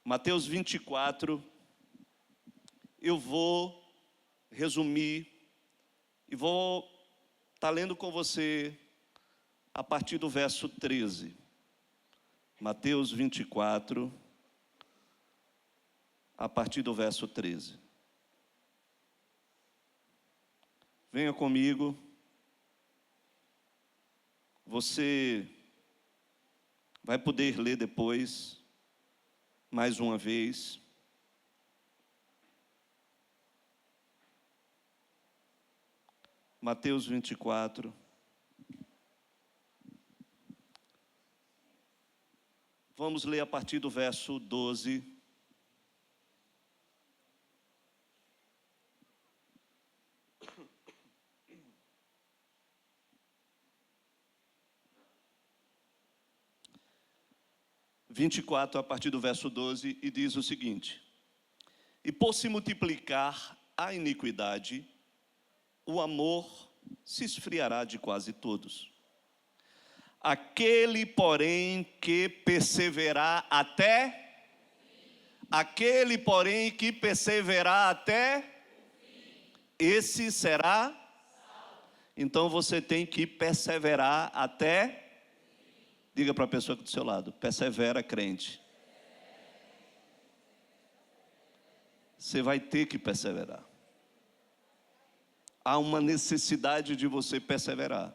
Mateus 24, eu vou resumir e vou estar lendo com você a partir do verso 13. Mateus 24, a partir do verso 13. Venha comigo. Você vai poder ler depois, mais uma vez. Mateus 24. Vamos ler a partir do verso 12. A partir do verso 12, e diz o seguinte: E por se multiplicar a iniquidade, o amor se esfriará de quase todos. Aquele, porém, que perseverar até, esse será. Então você tem que perseverar até. Diga para a pessoa que do seu lado: persevera, crente. Você vai ter que perseverar. Há uma necessidade de você perseverar.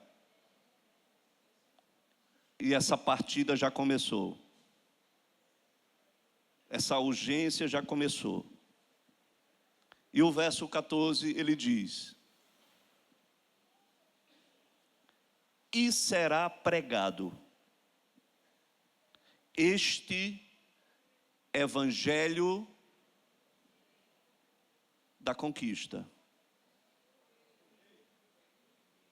E essa partida já começou. Essa urgência já começou. E o verso 14, ele diz: E será pregado este evangelho da conquista,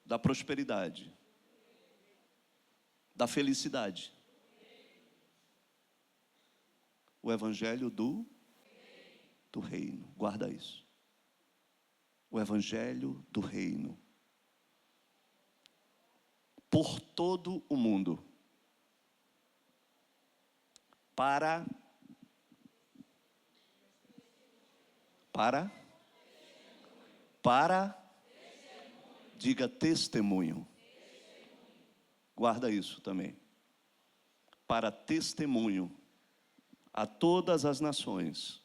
da prosperidade, da felicidade. O evangelho do reino. Guarda isso. O evangelho do reino. Por todo o mundo. Para diga testemunho. Guarda isso também. Para testemunho a todas as nações.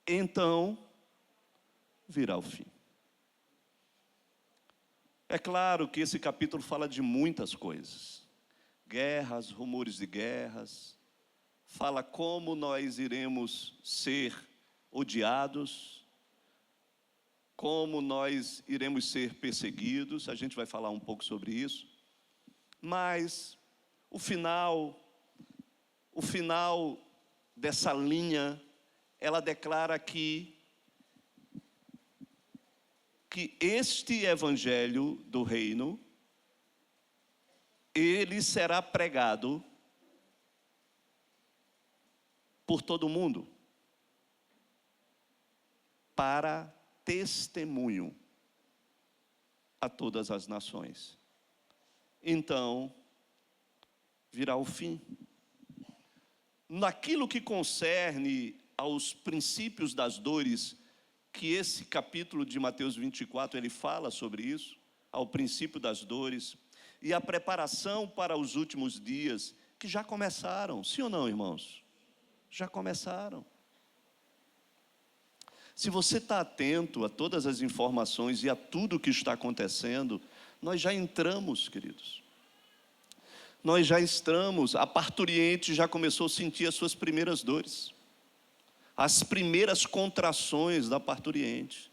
Então virá o fim. É claro que esse capítulo fala de muitas coisas. Guerras, rumores de guerras. Fala como nós iremos ser odiados, como nós iremos ser perseguidos. A gente vai falar um pouco sobre isso. Mas o final dessa linha, ela declara que este evangelho do reino, ele será pregado por todo mundo, para testemunho a todas as nações. Então, virá o fim. Naquilo que concerne aos princípios das dores, que esse capítulo de Mateus 24, ele fala sobre isso, ao princípio das dores, e a preparação para os últimos dias, que já começaram, sim ou não, irmãos? Já começaram. Se você está atento a todas as informações e a tudo que está acontecendo, nós já entramos, queridos. Nós já estamos, a parturiente já começou a sentir as suas primeiras dores. As primeiras contrações da parturiente.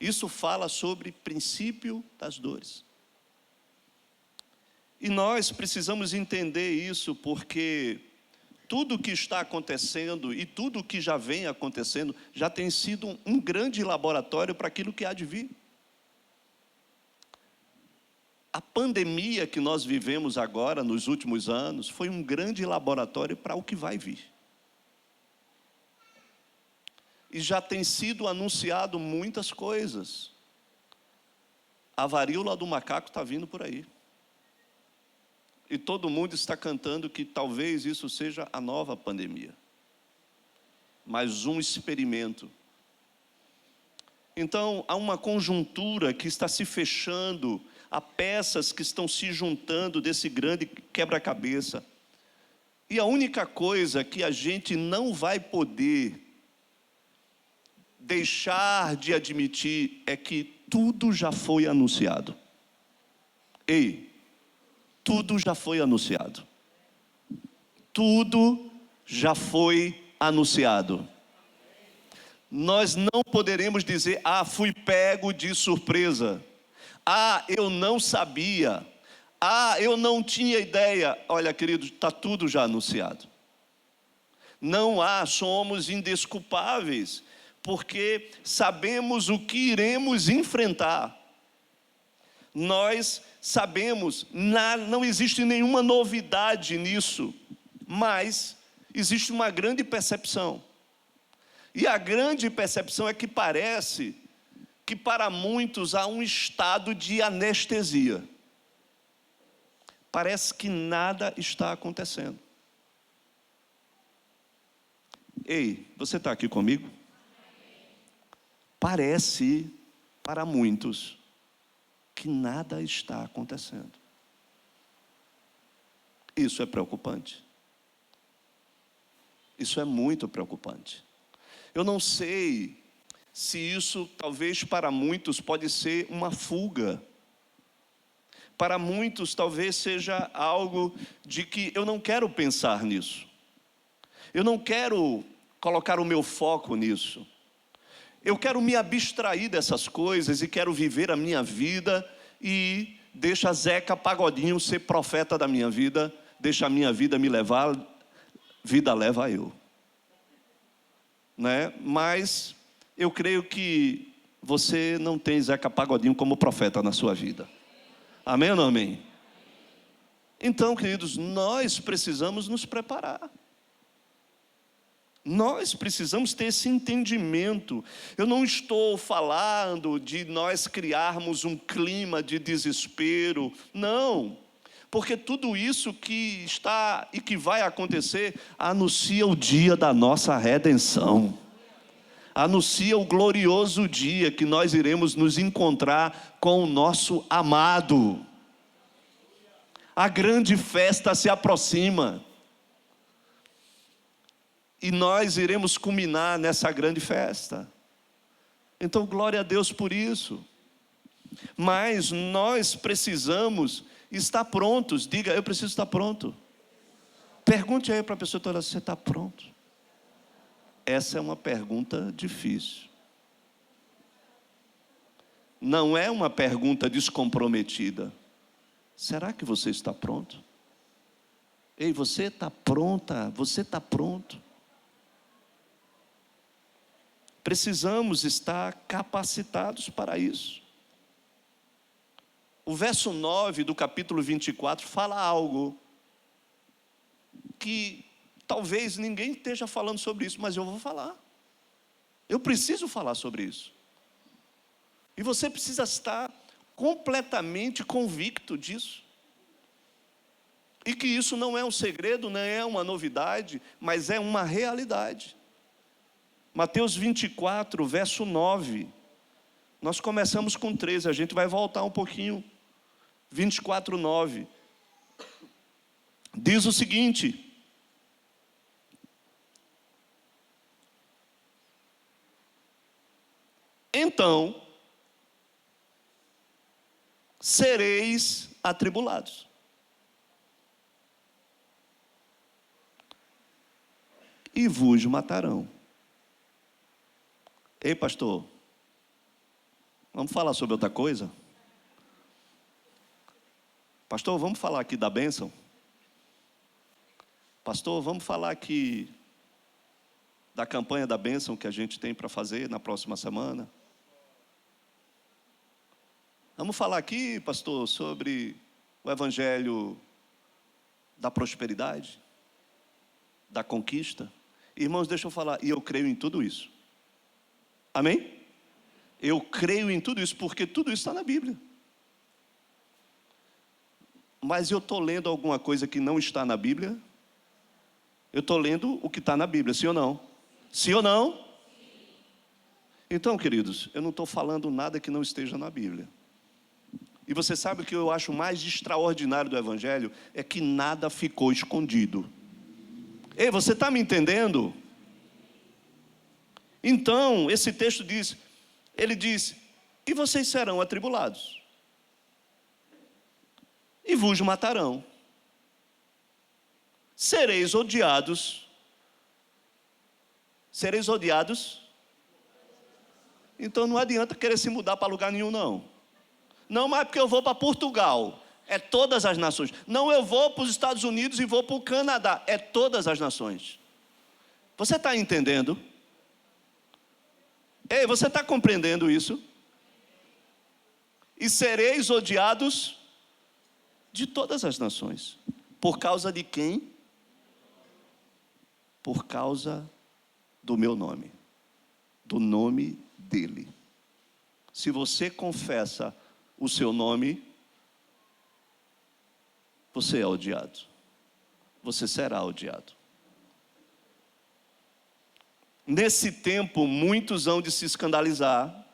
Isso fala sobre princípio das dores. E nós precisamos entender isso, porque tudo o que está acontecendo e tudo o que já vem acontecendo já tem sido um grande laboratório para aquilo que há de vir. A pandemia que nós vivemos agora, nos últimos anos, foi um grande laboratório para o que vai vir. E já tem sido anunciado muitas coisas. A varíola do macaco está vindo por aí. E todo mundo está cantando que talvez isso seja a nova pandemia. mais um experimento. Então, há uma conjuntura que está se fechando, há peças que estão se juntando desse grande quebra-cabeça. E a única coisa que a gente não vai poder deixar de admitir é que tudo já foi anunciado. Ei, tudo já foi anunciado. Tudo já foi anunciado. Nós não poderemos dizer, fui pego de surpresa. Eu não sabia. Eu não tinha ideia. Olha, querido, está tudo já anunciado. Não somos indesculpáveis, porque sabemos o que iremos enfrentar. Nós sabemos, não existe nenhuma novidade nisso, mas existe uma grande percepção. E a grande percepção é que parece que para muitos há um estado de anestesia. Parece que nada está acontecendo. Ei, você está aqui comigo? Parece, para muitos, que nada está acontecendo. Isso é preocupante. Isso é muito preocupante. Eu não sei se isso, talvez para muitos, pode ser uma fuga. Para muitos, talvez seja algo de que eu não quero pensar nisso. Eu não quero colocar o meu foco nisso. Eu quero me abstrair dessas coisas e quero viver a minha vida e deixa Zeca Pagodinho ser profeta da minha vida, deixa a minha vida me levar, vida leva eu. Né? Mas eu creio que você não tem Zeca Pagodinho como profeta na sua vida. Amém ou não amém? Então, queridos, nós precisamos nos preparar. Nós precisamos ter esse entendimento. Eu não estou falando de nós criarmos um clima de desespero, não. Porque tudo isso que está e que vai acontecer anuncia o dia da nossa redenção. Anuncia o glorioso dia que nós iremos nos encontrar com o nosso amado. A grande festa se aproxima. E nós iremos culminar nessa grande festa. Então, glória a Deus por isso. Mas nós precisamos estar prontos. Diga, eu preciso estar pronto. Pergunte aí para a pessoa toda, você está pronto? Essa é uma pergunta difícil. Não é uma pergunta descomprometida. Será que você está pronto? Ei, você está pronta? Você está pronto? Precisamos estar capacitados para isso. O verso 9 do capítulo 24 fala algo que talvez ninguém esteja falando sobre isso, mas eu vou falar. Eu preciso falar sobre isso. E você precisa estar completamente convicto disso. E que isso não é um segredo, não é uma novidade, mas é uma realidade. Mateus 24, verso 9. Nós começamos com 13, a gente vai voltar um pouquinho. 24, 9. Diz o seguinte: então sereis atribulados. E vos matarão. Ei, pastor, vamos falar sobre outra coisa? Pastor, vamos falar aqui da bênção? Pastor, vamos falar aqui da campanha da bênção que a gente tem para fazer na próxima semana? Vamos falar aqui, pastor, sobre o evangelho da prosperidade, da conquista? Irmãos, deixa eu falar, e eu creio em tudo isso. Amém? Eu creio em tudo isso, porque tudo isso está na Bíblia. Mas eu estou lendo alguma coisa que não está na Bíblia? Eu estou lendo o que está na Bíblia, sim ou não? Sim ou não? Então, queridos, eu não estou falando nada que não esteja na Bíblia. E você sabe o que eu acho mais extraordinário do Evangelho? É que nada ficou escondido. Ei, você está me entendendo? Então, esse texto diz, ele diz, e vocês serão atribulados, e vos matarão, sereis odiados. Sereis odiados? Então não adianta querer se mudar para lugar nenhum, não. Não, mas porque eu vou para Portugal. É todas as nações. Não, eu vou para os Estados Unidos e vou para o Canadá. É todas as nações. Você está entendendo? Ei, você está compreendendo isso? E sereis odiados de todas as nações. Por causa de quem? Por causa do meu nome. Do nome dele. Se você confessa o seu nome, você é odiado. Você será odiado. Nesse tempo, muitos hão de se escandalizar,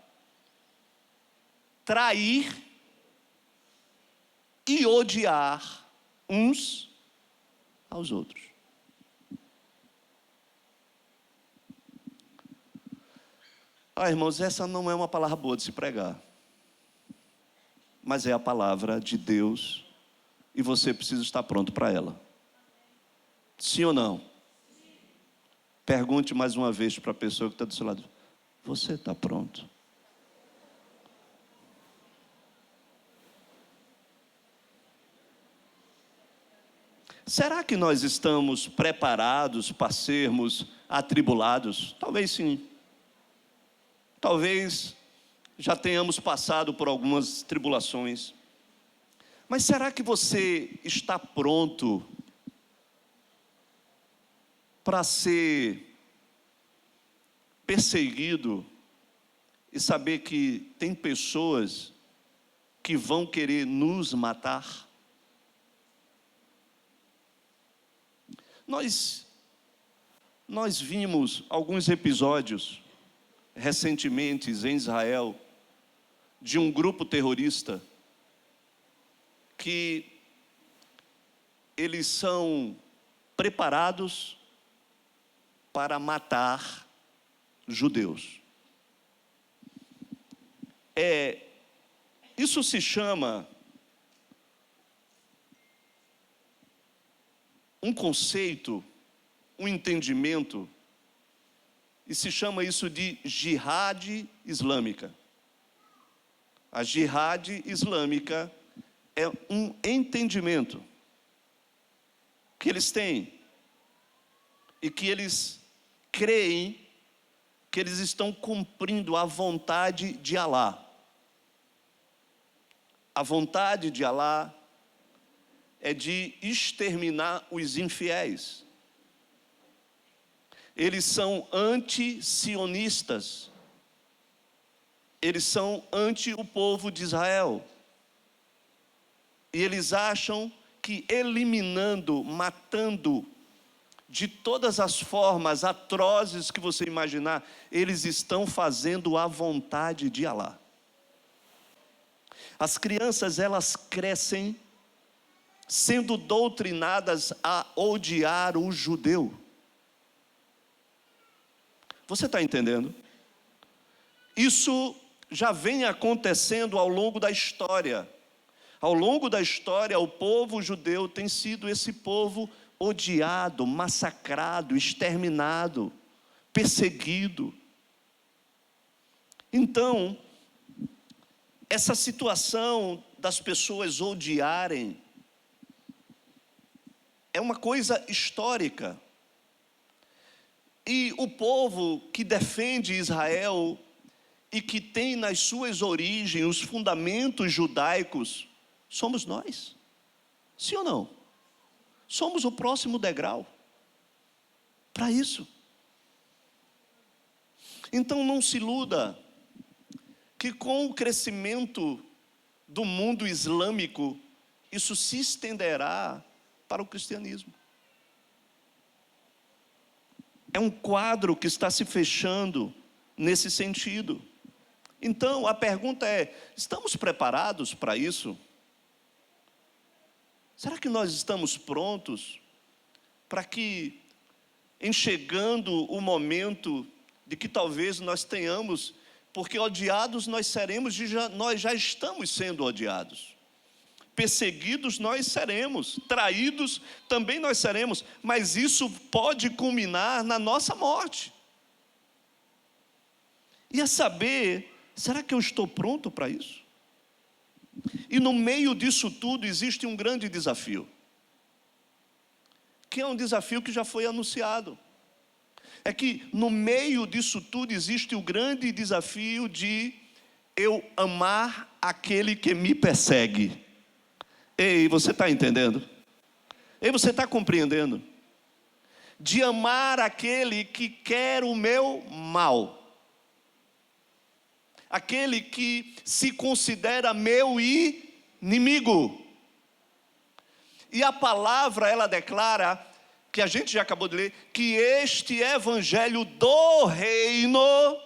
trair e odiar uns aos outros. Irmãos, essa não é uma palavra boa de se pregar, mas é a palavra de Deus e você precisa estar pronto para ela. Sim ou não? Pergunte mais uma vez para a pessoa que está do seu lado: você está pronto? Será que nós estamos preparados para sermos atribulados? Talvez sim. Talvez já tenhamos passado por algumas tribulações. Mas será que você está pronto para ser perseguido e saber que tem pessoas que vão querer nos matar? Nós vimos alguns episódios recentemente em Israel de um grupo terrorista que eles são preparados para matar judeus. Isso se chama um conceito, um entendimento, e se chama isso de jihad islâmica. A jihad islâmica é um entendimento que eles têm e que eles creem que eles estão cumprindo a vontade de Alá. A vontade de Alá é de exterminar os infiéis. Eles são anti-sionistas. Eles são anti o povo de Israel. E eles acham que eliminando, matando, de todas as formas atrozes que você imaginar, eles estão fazendo a vontade de Alá. As crianças, elas crescem sendo doutrinadas a odiar o judeu. Você está entendendo? Isso já vem acontecendo ao longo da história. Ao longo da história, o povo judeu tem sido esse povo odiado, massacrado, exterminado, perseguido. Então, essa situação das pessoas odiarem é uma coisa histórica. E o povo que defende Israel e que tem nas suas origens os fundamentos judaicos, somos nós. Sim ou não? Somos o próximo degrau para isso. Então não se iluda que com o crescimento do mundo islâmico, isso se estenderá para o cristianismo. É um quadro que está se fechando nesse sentido. Então, a pergunta é: estamos preparados para isso? Será que nós estamos prontos para que, em chegando o momento de que talvez nós tenhamos, porque odiados nós seremos, nós já estamos sendo odiados. Perseguidos nós seremos, traídos também nós seremos, mas isso pode culminar na nossa morte. E a saber, será que eu estou pronto para isso? E no meio disso tudo existe um grande desafio, que é um desafio que já foi anunciado. É que no meio disso tudo existe o grande desafio de eu amar aquele que me persegue. Ei, você está entendendo? Ei, você está compreendendo? De amar aquele que quer o meu mal. Aquele que se considera meu inimigo. E a palavra, ela declara, que a gente já acabou de ler, que este evangelho do reino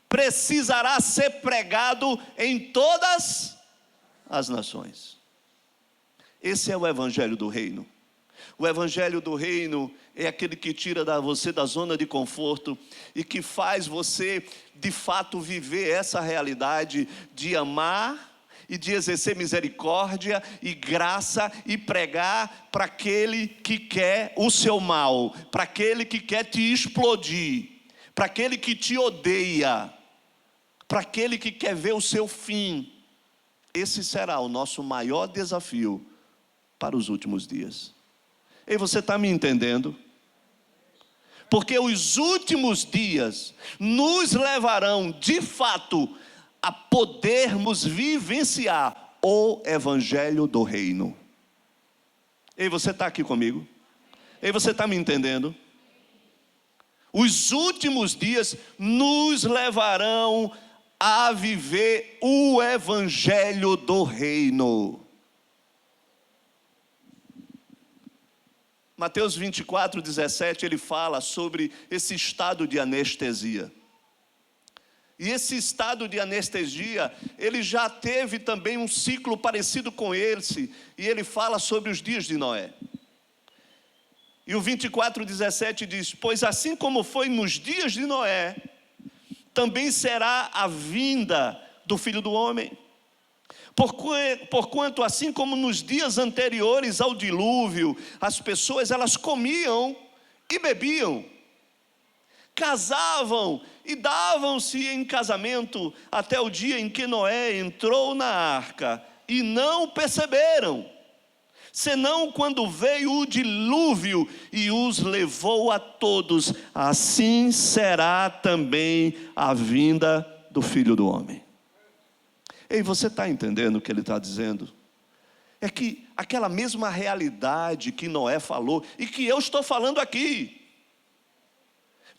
precisará ser pregado em todas as nações. Esse é o evangelho do reino. O evangelho do reino é aquele que tira você da zona de conforto e que faz você, de fato, viver essa realidade de amar e de exercer misericórdia e graça e pregar para aquele que quer o seu mal, para aquele que quer te explodir, para aquele que te odeia, para aquele que quer ver o seu fim. Esse será o nosso maior desafio para os últimos dias. E você está me entendendo? Porque os últimos dias nos levarão, de fato, a podermos vivenciar o evangelho do reino. E você está aqui comigo? E você está me entendendo? Os últimos dias nos levarão a viver o evangelho do reino. Mateus 24, 17, ele fala sobre esse estado de anestesia. E esse estado de anestesia, ele já teve também um ciclo parecido com esse, e ele fala sobre os dias de Noé. E o 24, 17 diz: pois assim como foi nos dias de Noé, também será a vinda do Filho do Homem. Porquanto, assim como nos dias anteriores ao dilúvio, as pessoas elas comiam e bebiam, casavam e davam-se em casamento até o dia em que Noé entrou na arca, e não perceberam, senão quando veio o dilúvio e os levou a todos. Assim será também a vinda do Filho do Homem. Ei, você está entendendo o que ele está dizendo? É que aquela mesma realidade que Noé falou e que eu estou falando aqui.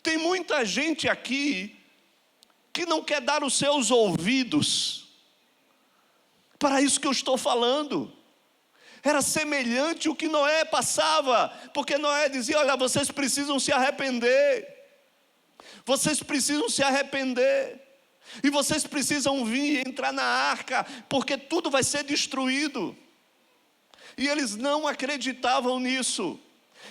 Tem muita gente aqui que não quer dar os seus ouvidos para isso que eu estou falando. Era semelhante o que Noé passava, porque Noé dizia: olha, vocês precisam se arrepender. Vocês precisam se arrepender. E vocês precisam vir e entrar na arca, porque tudo vai ser destruído. E eles não acreditavam nisso.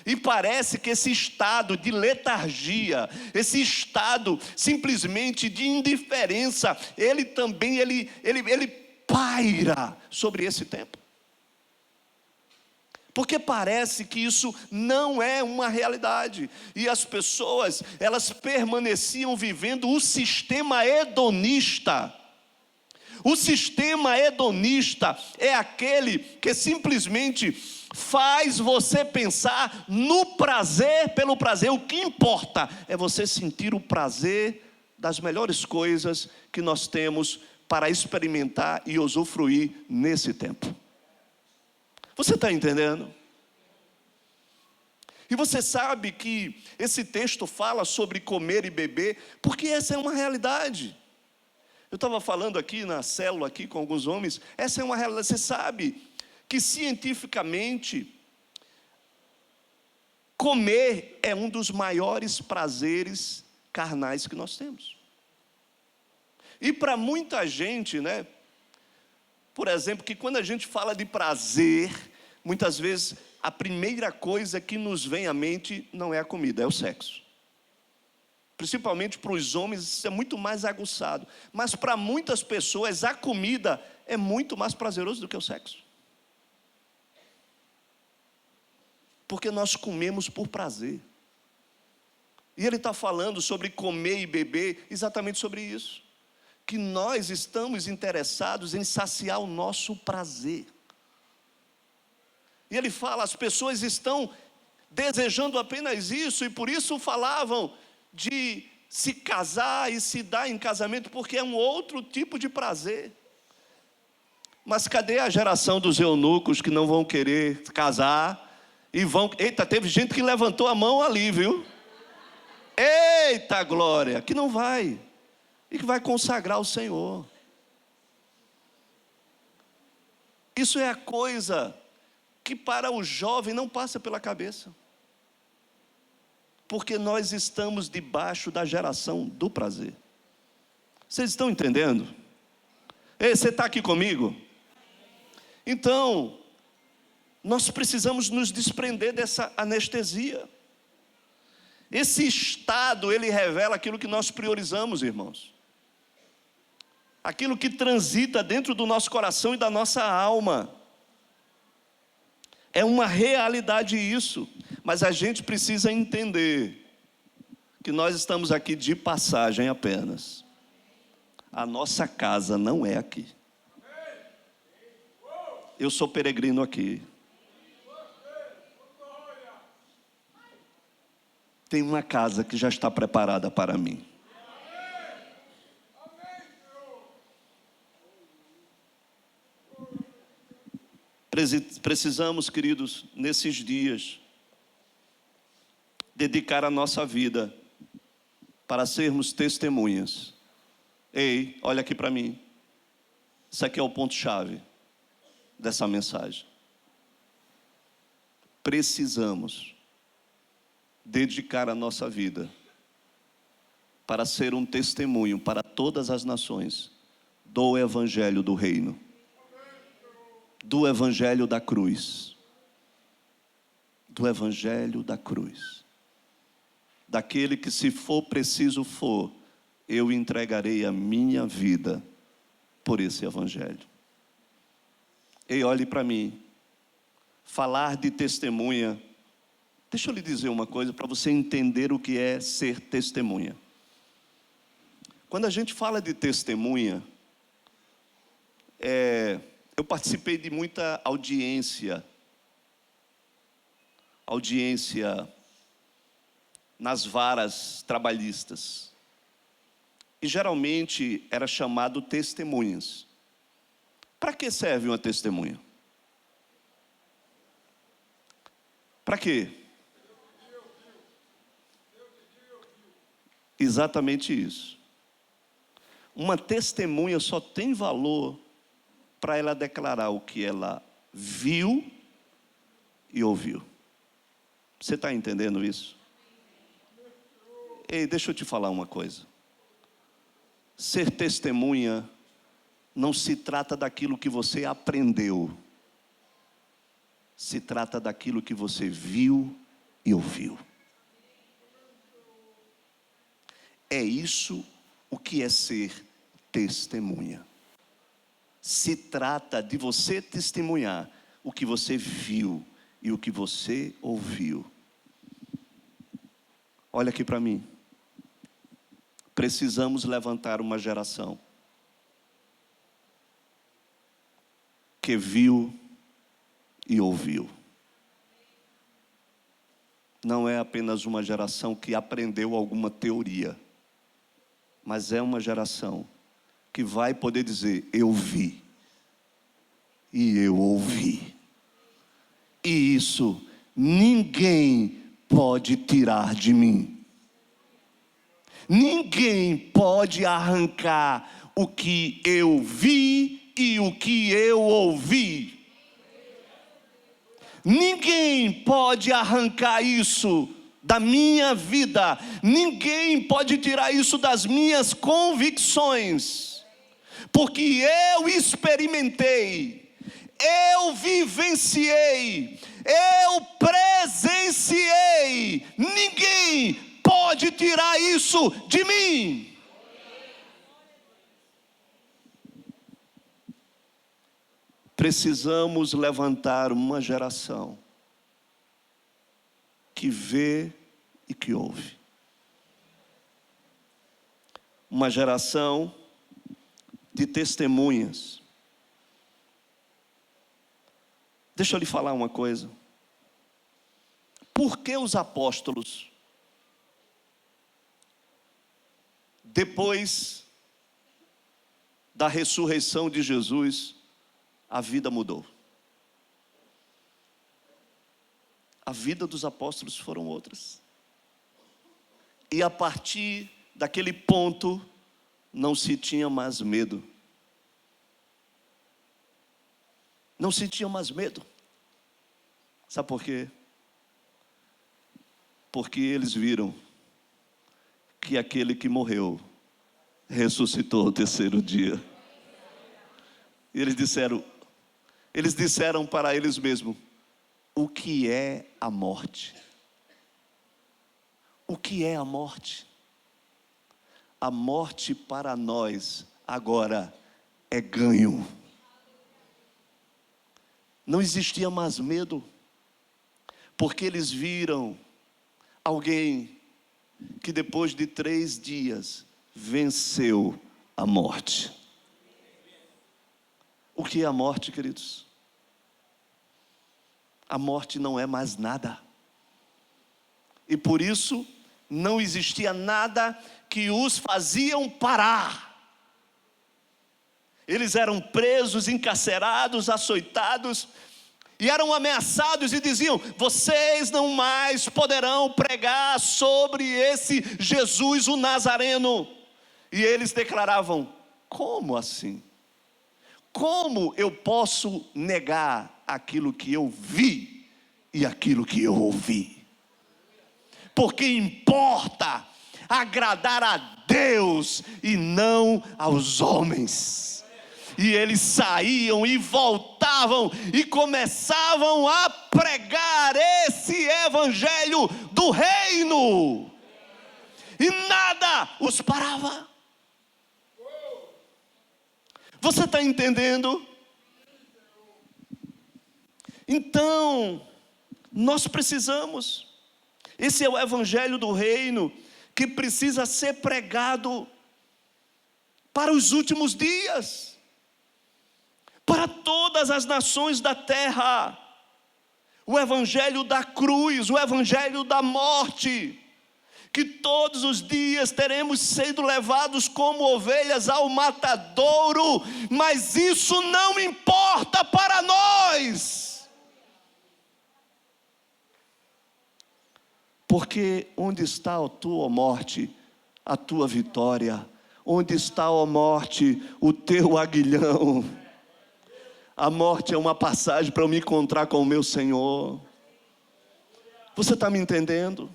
E parece que esse estado de letargia, esse estado simplesmente de indiferença, ele também paira sobre esse tempo. Porque parece que isso não é uma realidade. E as pessoas, elas permaneciam vivendo o sistema hedonista. O sistema hedonista é aquele que simplesmente faz você pensar no prazer pelo prazer. O que importa é você sentir o prazer das melhores coisas que nós temos para experimentar e usufruir nesse tempo. Você está entendendo? E você sabe que esse texto fala sobre comer e beber, porque essa é uma realidade. Eu estava falando aqui na célula aqui com alguns homens, essa é uma realidade. Você sabe que cientificamente Comer é um dos maiores prazeres carnais que nós temos. E para muita gente, né? Por exemplo, que quando a gente fala de prazer, muitas vezes a primeira coisa que nos vem à mente não é a comida, é o sexo. Principalmente para os homens, isso é muito mais aguçado. Mas para muitas pessoas, a comida é muito mais prazeroso do que o sexo. Porque nós comemos por prazer. E ele está falando sobre comer e beber, exatamente sobre isso. Que nós estamos interessados em saciar o nosso prazer. E ele fala, as pessoas estão desejando apenas isso, e por isso falavam de se casar e se dar em casamento, porque é um outro tipo de prazer. Mas cadê a geração dos eunucos que não vão querer casar e vão... Eita, teve gente que levantou a mão ali, viu? Eita glória, que não vai, e que vai consagrar o Senhor. Isso é a coisa que para o jovem não passa pela cabeça. Porque nós estamos debaixo da geração do prazer. Vocês estão entendendo? Ei, você está aqui comigo? Então, nós precisamos nos desprender dessa anestesia. Esse estado, ele revela aquilo que nós priorizamos, irmãos. Aquilo que transita dentro do nosso coração e da nossa alma. É uma realidade isso, mas a gente precisa entender que nós estamos aqui de passagem apenas. A nossa casa não é aqui. Eu sou peregrino aqui. Tem uma casa que já está preparada para mim. Precisamos, queridos, nesses dias, dedicar a nossa vida para sermos testemunhas. Ei, olha aqui para mim. Isso aqui é o ponto-chave dessa mensagem. Precisamos dedicar a nossa vida para ser um testemunho para todas as nações do Evangelho do Reino, do Evangelho da cruz, do Evangelho da cruz, daquele que, se for preciso for, eu entregarei a minha vida por esse Evangelho. Ei, olhe para mim, falar de testemunha. Deixa eu lhe dizer uma coisa para você entender o que é ser testemunha. Quando a gente fala de testemunha, eu participei de muita audiência nas varas trabalhistas. E geralmente era chamado testemunhas. Para que serve uma testemunha? Para quê? Exatamente isso. Uma testemunha só tem valor para ela declarar o que ela viu e ouviu. Você está entendendo isso? Ei, deixa eu te falar uma coisa. Ser testemunha não se trata daquilo que você aprendeu. Se trata daquilo que você viu e ouviu. É isso o que é ser testemunha. Se trata de você testemunhar o que você viu e o que você ouviu. Olha aqui para mim. Precisamos levantar uma geração que viu e ouviu. Não é apenas uma geração que aprendeu alguma teoria, mas é uma geração que vai poder dizer: eu vi e eu ouvi. E isso ninguém pode tirar de mim. Ninguém pode arrancar o que eu vi e o que eu ouvi. Ninguém pode arrancar isso da minha vida, ninguém pode tirar isso das minhas convicções, porque eu experimentei, eu vivenciei, eu presenciei, ninguém pode tirar isso de mim. Precisamos levantar uma geração que vê e que ouve. Uma geração de testemunhas. Deixa eu lhe falar uma coisa. Por que os apóstolos, depois da ressurreição de Jesus, a vida mudou? A vida dos apóstolos foram outras. E a partir daquele ponto, não se tinha mais medo. Não se tinha mais medo. Sabe por quê? Porque eles viram que aquele que morreu ressuscitou ao terceiro dia. E eles disseram para eles mesmos: o que é a morte? O que é a morte? A morte para nós agora é ganho. Não existia mais medo, porque eles viram alguém que depois de 3 dias venceu a morte. O que é a morte, queridos? A morte não é mais nada. E por isso não existia nada que os faziam parar. Eles eram presos, encarcerados, açoitados, e eram ameaçados e diziam: vocês não mais poderão pregar sobre esse Jesus, o Nazareno. E eles declaravam: como assim? Como eu posso negar aquilo que eu vi e aquilo que eu ouvi? Porque importa agradar a Deus e não aos homens. E eles saíam e voltavam e começavam a pregar esse evangelho do reino. E nada os parava. Você está entendendo? Então, nós precisamos. Esse é o evangelho do reino que precisa ser pregado para os últimos dias, para todas as nações da terra. O evangelho da cruz, o evangelho da morte, que todos os dias teremos sido levados como ovelhas ao matadouro, mas isso não importa para nós. Porque onde está a tua morte, a tua vitória? Onde está, ó morte, o teu aguilhão? A morte é uma passagem para eu me encontrar com o meu Senhor. Você está me entendendo?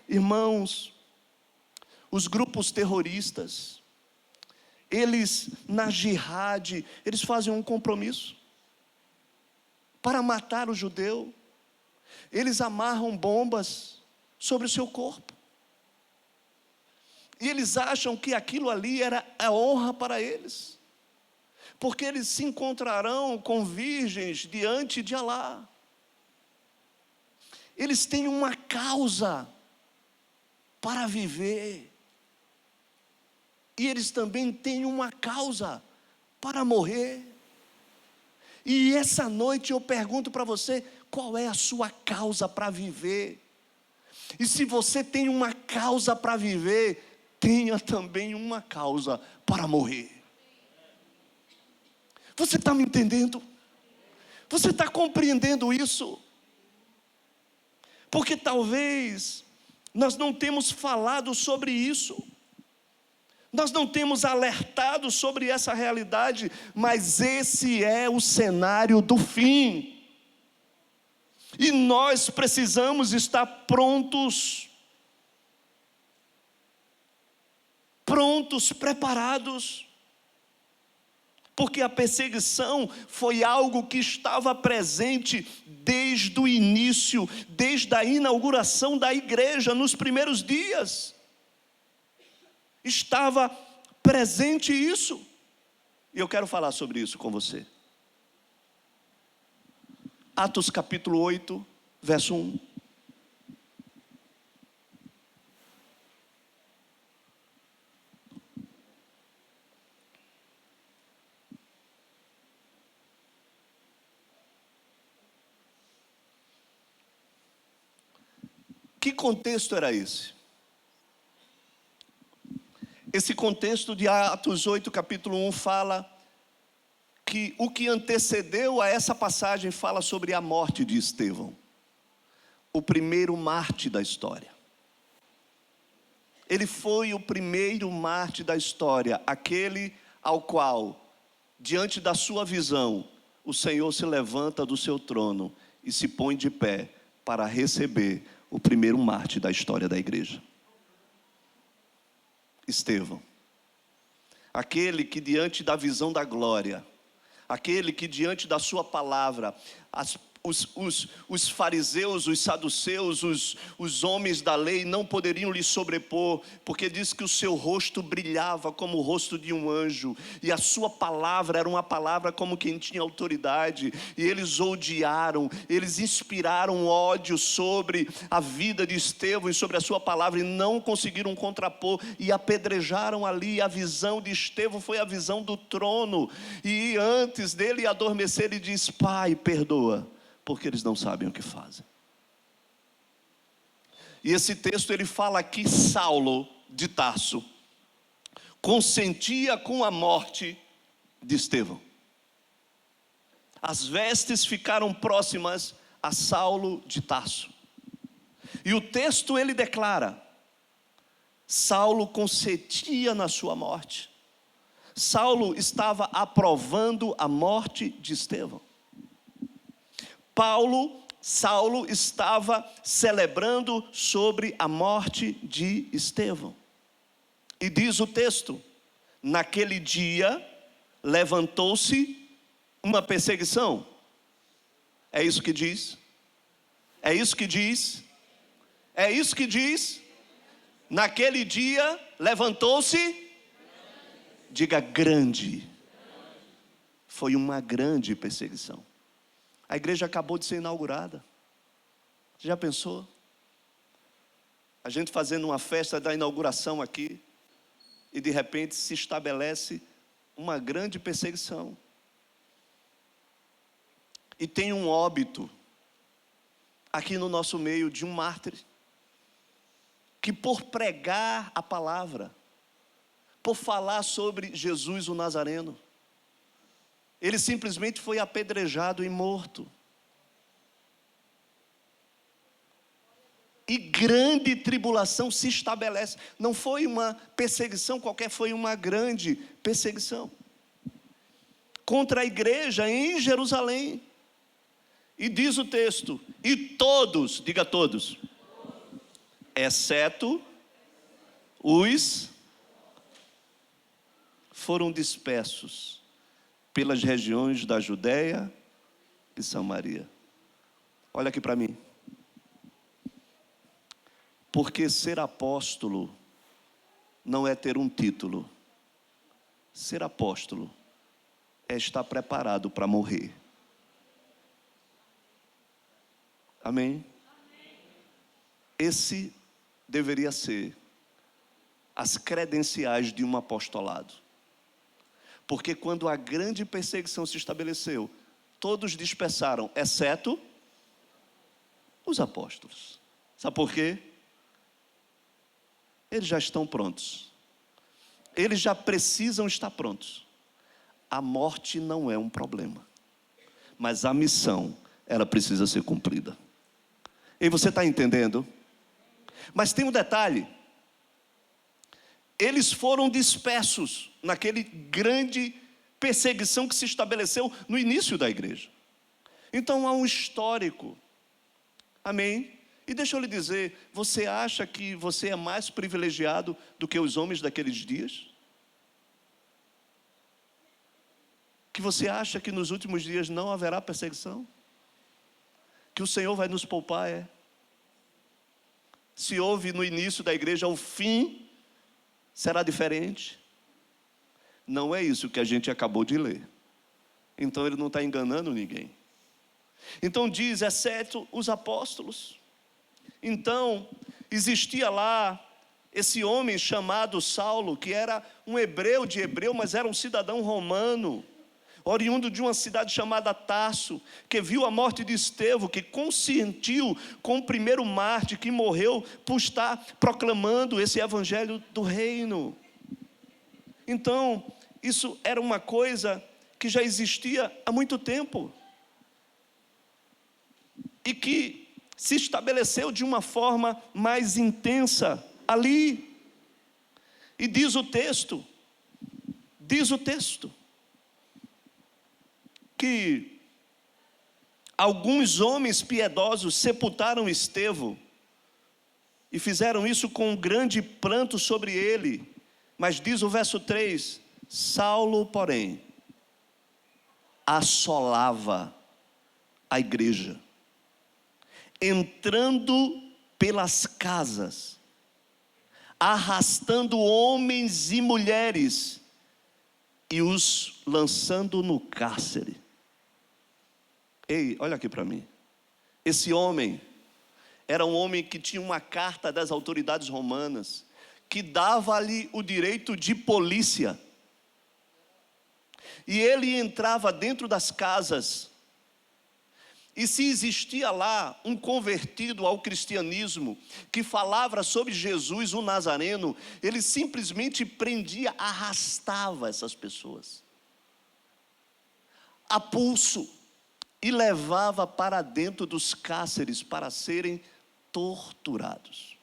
Irmãos, os grupos terroristas, eles na jihad, eles fazem um compromisso para matar o judeu. Eles amarram bombas sobre o seu corpo. E eles acham que aquilo ali era a honra para eles, porque eles se encontrarão com virgens diante de Alá. Eles têm uma causa para viver, e eles também têm uma causa para morrer. E essa noite eu pergunto para você: qual é a sua causa para viver? E se você tem uma causa para viver, tenha também uma causa para morrer. Você está me entendendo? Você está compreendendo isso? Porque talvez nós não temos falado sobre isso, nós não temos alertado sobre essa realidade, mas esse é o cenário do fim. E nós precisamos estar prontos, preparados, porque a perseguição foi algo que estava presente desde o início, desde a inauguração da igreja, nos primeiros dias. Estava presente isso. E eu quero falar sobre isso com você. Atos capítulo 8, verso 1. Que contexto era esse? Esse contexto de Atos 8, capítulo 1, fala que o que antecedeu a essa passagem fala sobre a morte de Estevão, o primeiro mártir da história. Ele foi o primeiro mártir da história, aquele ao qual, diante da sua visão, o Senhor se levanta do seu trono e se põe de pé para receber o primeiro mártir da história da igreja. Estevão. Aquele que diante da visão da glória, aquele que diante da sua palavra, os fariseus, os saduceus, os homens da lei não poderiam lhe sobrepor, porque diz que o seu rosto brilhava como o rosto de um anjo, e a sua palavra era uma palavra como quem tinha autoridade, e eles odiaram, eles inspiraram ódio sobre a vida de Estevão e sobre a sua palavra, e não conseguiram contrapor, e apedrejaram ali. A visão de Estevão foi a visão do trono, e antes dele adormecer, ele diz: Pai, perdoa, porque eles não sabem o que fazem. E esse texto ele fala que Saulo de Tarso consentia com a morte de Estevão. As vestes ficaram próximas a Saulo de Tarso. E o texto ele declara: Saulo consentia na sua morte. Saulo estava aprovando a morte de Estevão. Saulo estava celebrando sobre a morte de Estevão. E diz o texto: naquele dia levantou-se uma perseguição. É isso que diz? É isso que diz? É isso que diz? Naquele dia levantou-se, diga grande. Foi uma grande perseguição. A igreja acabou de ser inaugurada. Você já pensou? A gente fazendo uma festa da inauguração aqui, e de repente se estabelece uma grande perseguição. E tem um óbito aqui no nosso meio de um mártir, que por pregar a palavra, por falar sobre Jesus o Nazareno, ele simplesmente foi apedrejado e morto. E grande tribulação se estabelece. Não foi uma perseguição qualquer, foi uma grande perseguição contra a igreja em Jerusalém. E diz o texto: e todos, diga todos, exceto os, foram dispersos pelas regiões da Judéia e Samaria. Olha aqui para mim. Porque ser apóstolo não é ter um título. Ser apóstolo é estar preparado para morrer. Amém? Esse deveria ser as credenciais de um apostolado. Porque quando a grande perseguição se estabeleceu, todos dispersaram, exceto os apóstolos. Sabe por quê? Eles já estão prontos. Eles já precisam estar prontos. A morte não é um problema, mas a missão, ela precisa ser cumprida. E você está entendendo? Mas tem um detalhe. Eles foram dispersos naquele grande perseguição que se estabeleceu no início da igreja. Então há um histórico Amém? E deixa eu lhe dizer, você acha que você é mais privilegiado do que os homens daqueles dias? Que você acha que nos últimos dias não haverá perseguição? Que o Senhor vai nos poupar, é? Se houve no início da igreja, o fim será diferente. Não é isso que a gente acabou de ler. Então ele não está enganando ninguém. Então diz, exceto os apóstolos. Então, existia lá esse homem chamado Saulo, que era um hebreu de Hebreu, mas era um cidadão romano, oriundo de uma cidade chamada Tarso, que viu a morte de Estevão, que consentiu com o primeiro mártir que morreu por estar proclamando esse evangelho do reino. Então, isso era uma coisa que já existia há muito tempo e que se estabeleceu de uma forma mais intensa ali. E diz o texto, que alguns homens piedosos sepultaram Estevão e fizeram isso com um grande pranto sobre ele. Mas diz o verso 3, Saulo, porém, assolava a igreja, entrando pelas casas, arrastando homens e mulheres e os lançando no cárcere. Ei, olha aqui para mim. Esse homem era um homem que tinha uma carta das autoridades romanas que dava-lhe o direito de polícia. E ele entrava dentro das casas. E se existia lá um convertido ao cristianismo que falava sobre Jesus, o Nazareno, ele simplesmente prendia, arrastava essas pessoas a pulso e levava para dentro dos cárceres para serem torturados.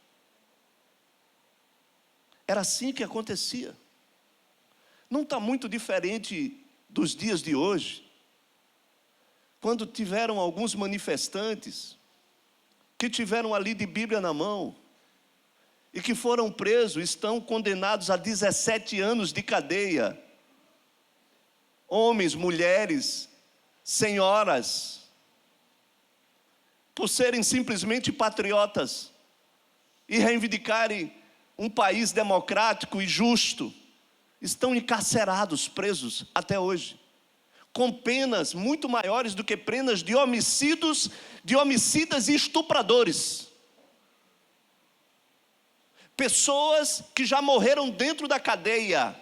Era assim que acontecia. Não está muito diferente dos dias de hoje. Quando tiveram alguns manifestantes que tiveram ali de Bíblia na mão e que foram presos, estão condenados a 17 anos de cadeia. Homens, mulheres, senhoras, por serem simplesmente patriotas e reivindicarem um país democrático e justo, estão encarcerados, presos até hoje, com penas muito maiores do que penas de homicidas e estupradores. Pessoas que já morreram dentro da cadeia,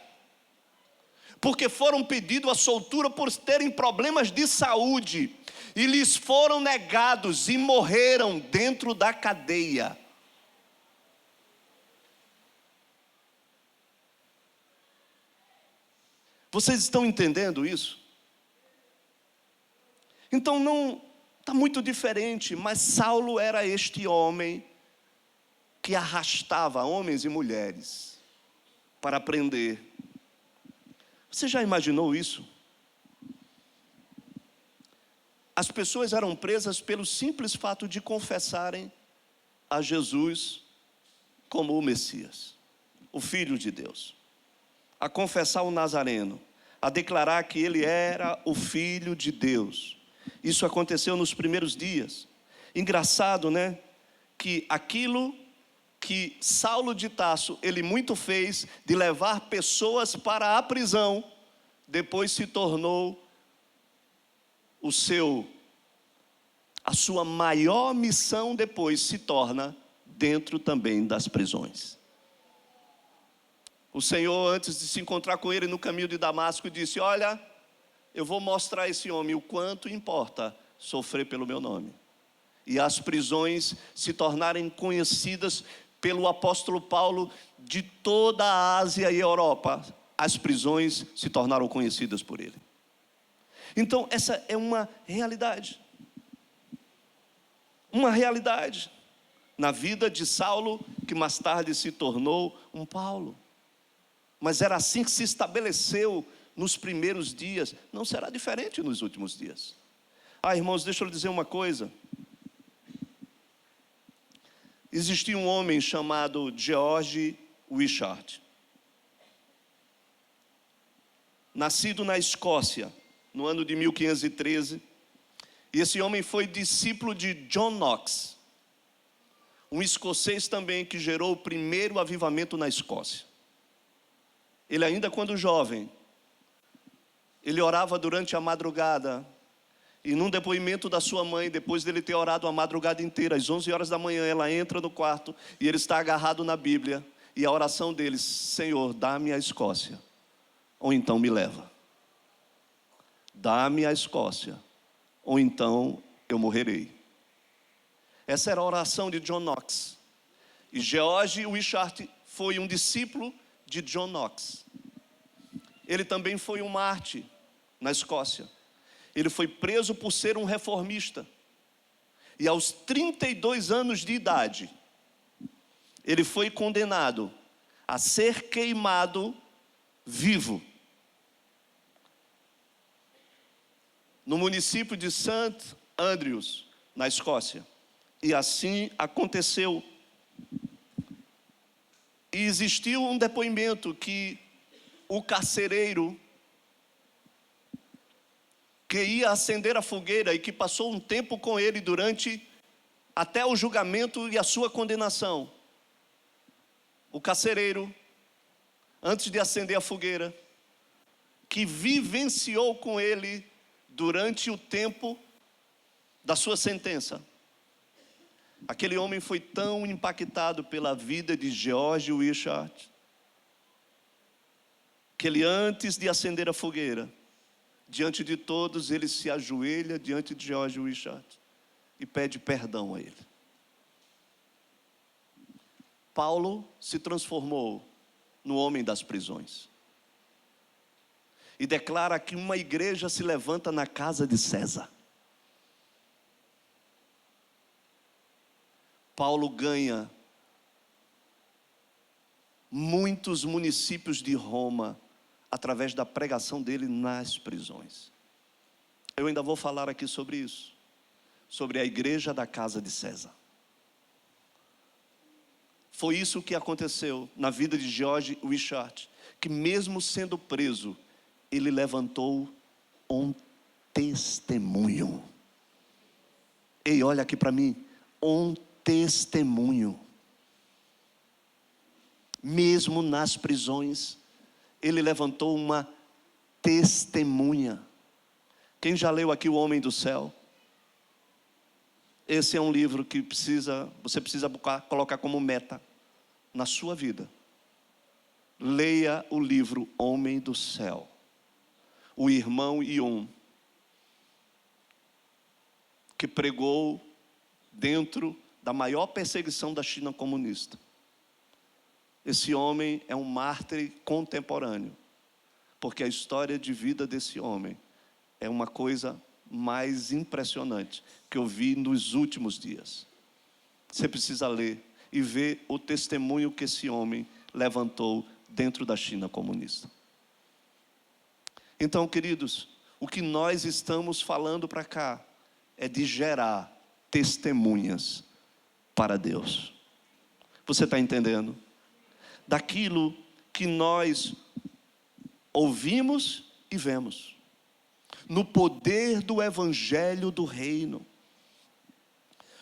porque foram pedidos a soltura por terem problemas de saúde, e lhes foram negados e morreram dentro da cadeia. Vocês estão entendendo isso? Então não está muito diferente, mas Saulo era este homem que arrastava homens e mulheres para prender. Você já imaginou isso? As pessoas eram presas pelo simples fato de confessarem a Jesus como o Messias, o Filho de Deus, a confessar o Nazareno, a declarar que ele era o Filho de Deus. Isso aconteceu nos primeiros dias. Engraçado, né? Que aquilo que Saulo de Tarso, ele muito fez de levar pessoas para a prisão, depois se tornou a sua maior missão, depois se torna dentro também das prisões. O Senhor, antes de se encontrar com ele no caminho de Damasco, disse: olha, eu vou mostrar a esse homem o quanto importa sofrer pelo meu nome. E as prisões se tornarem conhecidas pelo apóstolo Paulo de toda a Ásia e Europa. As prisões se tornaram conhecidas por ele. Então essa é uma realidade. Uma realidade na vida de Saulo, que mais tarde se tornou um Paulo. Mas era assim que se estabeleceu nos primeiros dias. Não será diferente nos últimos dias. Irmãos, deixa eu lhe dizer uma coisa. existia um homem chamado George Wishart, nascido na Escócia, no ano de 1513, e esse homem foi discípulo de John Knox, um escocês também que gerou o primeiro avivamento na Escócia. Ele ainda quando jovem, ele orava durante a madrugada, e num depoimento da sua mãe, depois dele ter orado a madrugada inteira, às 11 horas da manhã, ela entra no quarto, e ele está agarrado na Bíblia, e a oração dele: Senhor, dá-me a Escócia, ou então me leva. Dá-me a Escócia, ou então eu morrerei. Essa era a oração de John Knox. E George Wishart foi um discípulo de John Knox. Ele também foi um mártir na Escócia. Ele foi preso por ser um reformista. E aos 32 anos de idade, ele foi condenado a ser queimado vivo no município de St. Andrews, na Escócia. E assim aconteceu. E existiu um depoimento que o carcereiro que ia acender a fogueira e que passou um tempo com ele durante até o julgamento e a sua condenação. O carcereiro, antes de acender a fogueira, que vivenciou com ele durante o tempo da sua sentença. Aquele homem foi tão impactado pela vida de George Wishart, que ele, antes de acender a fogueira, diante de todos, ele se ajoelha diante de George Wishart e pede perdão a ele. Paulo se transformou no homem das prisões e declara que uma igreja se levanta na casa de César. Paulo ganha muitos municípios de Roma através da pregação dele nas prisões. Eu ainda vou falar aqui sobre isso, sobre a igreja da casa de César. Foi isso que aconteceu na vida de George Wishart, que mesmo sendo preso, ele levantou um testemunho. Ei, olha aqui para mim, um testemunho. Mesmo nas prisões, ele levantou uma testemunha. Quem já leu aqui O Homem do Céu? Esse é um livro que você precisa colocar como meta na sua vida. Leia o livro Homem do Céu. O irmão Yun, que pregou dentro da maior perseguição da China comunista. Esse homem é um mártir contemporâneo, porque a história de vida desse homem é uma coisa mais impressionante que eu vi nos últimos dias. Você precisa ler e ver o testemunho que esse homem levantou dentro da China comunista. Então, queridos, o que nós estamos falando para cá é de gerar testemunhas para Deus. Você está entendendo? Daquilo que nós ouvimos e vemos, no poder do Evangelho do Reino.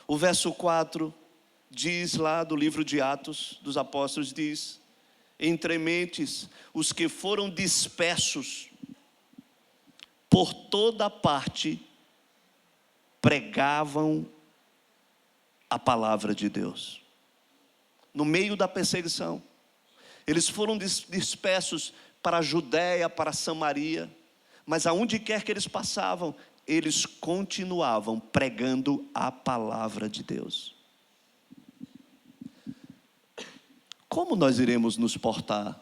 O verso 4 diz lá do livro de Atos dos Apóstolos, diz: entre mentes os que foram dispersos por toda parte pregavam a palavra de Deus. No meio da perseguição, eles foram dispersos para a Judéia, para a Samaria, mas aonde quer que eles passavam, eles continuavam pregando a palavra de Deus. Como nós iremos nos portar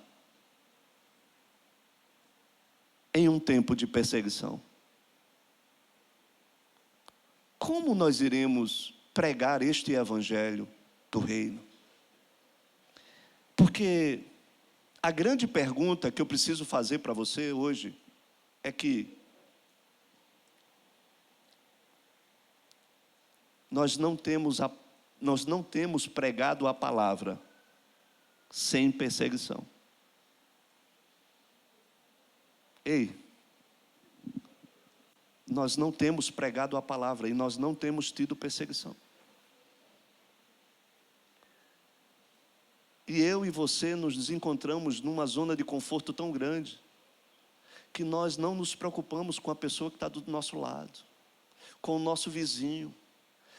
em um tempo de perseguição? Como nós iremos pregar este evangelho do reino? Porque a grande pergunta que eu preciso fazer para você hoje é que nós não temos a nós não temos pregado a palavra sem perseguição. Ei, nós não temos pregado a palavra e nós não temos tido perseguição. E eu e você nos encontramos numa zona de conforto tão grande, que nós não nos preocupamos com a pessoa que está do nosso lado, com o nosso vizinho,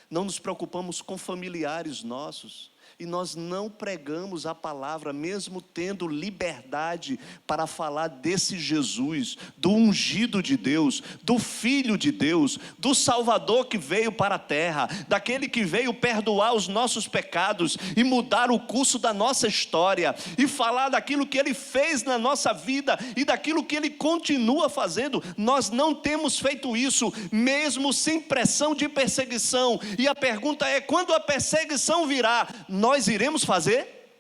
não nos preocupamos com familiares nossos, e nós não pregamos a palavra, mesmo tendo liberdade para falar desse Jesus, do ungido de Deus, do Filho de Deus, do Salvador que veio para a terra, daquele que veio perdoar os nossos pecados e mudar o curso da nossa história, e falar daquilo que Ele fez na nossa vida e daquilo que Ele continua fazendo. Nós não temos feito isso, mesmo sem pressão de perseguição. E a pergunta é: quando a perseguição virá, nós iremos fazer?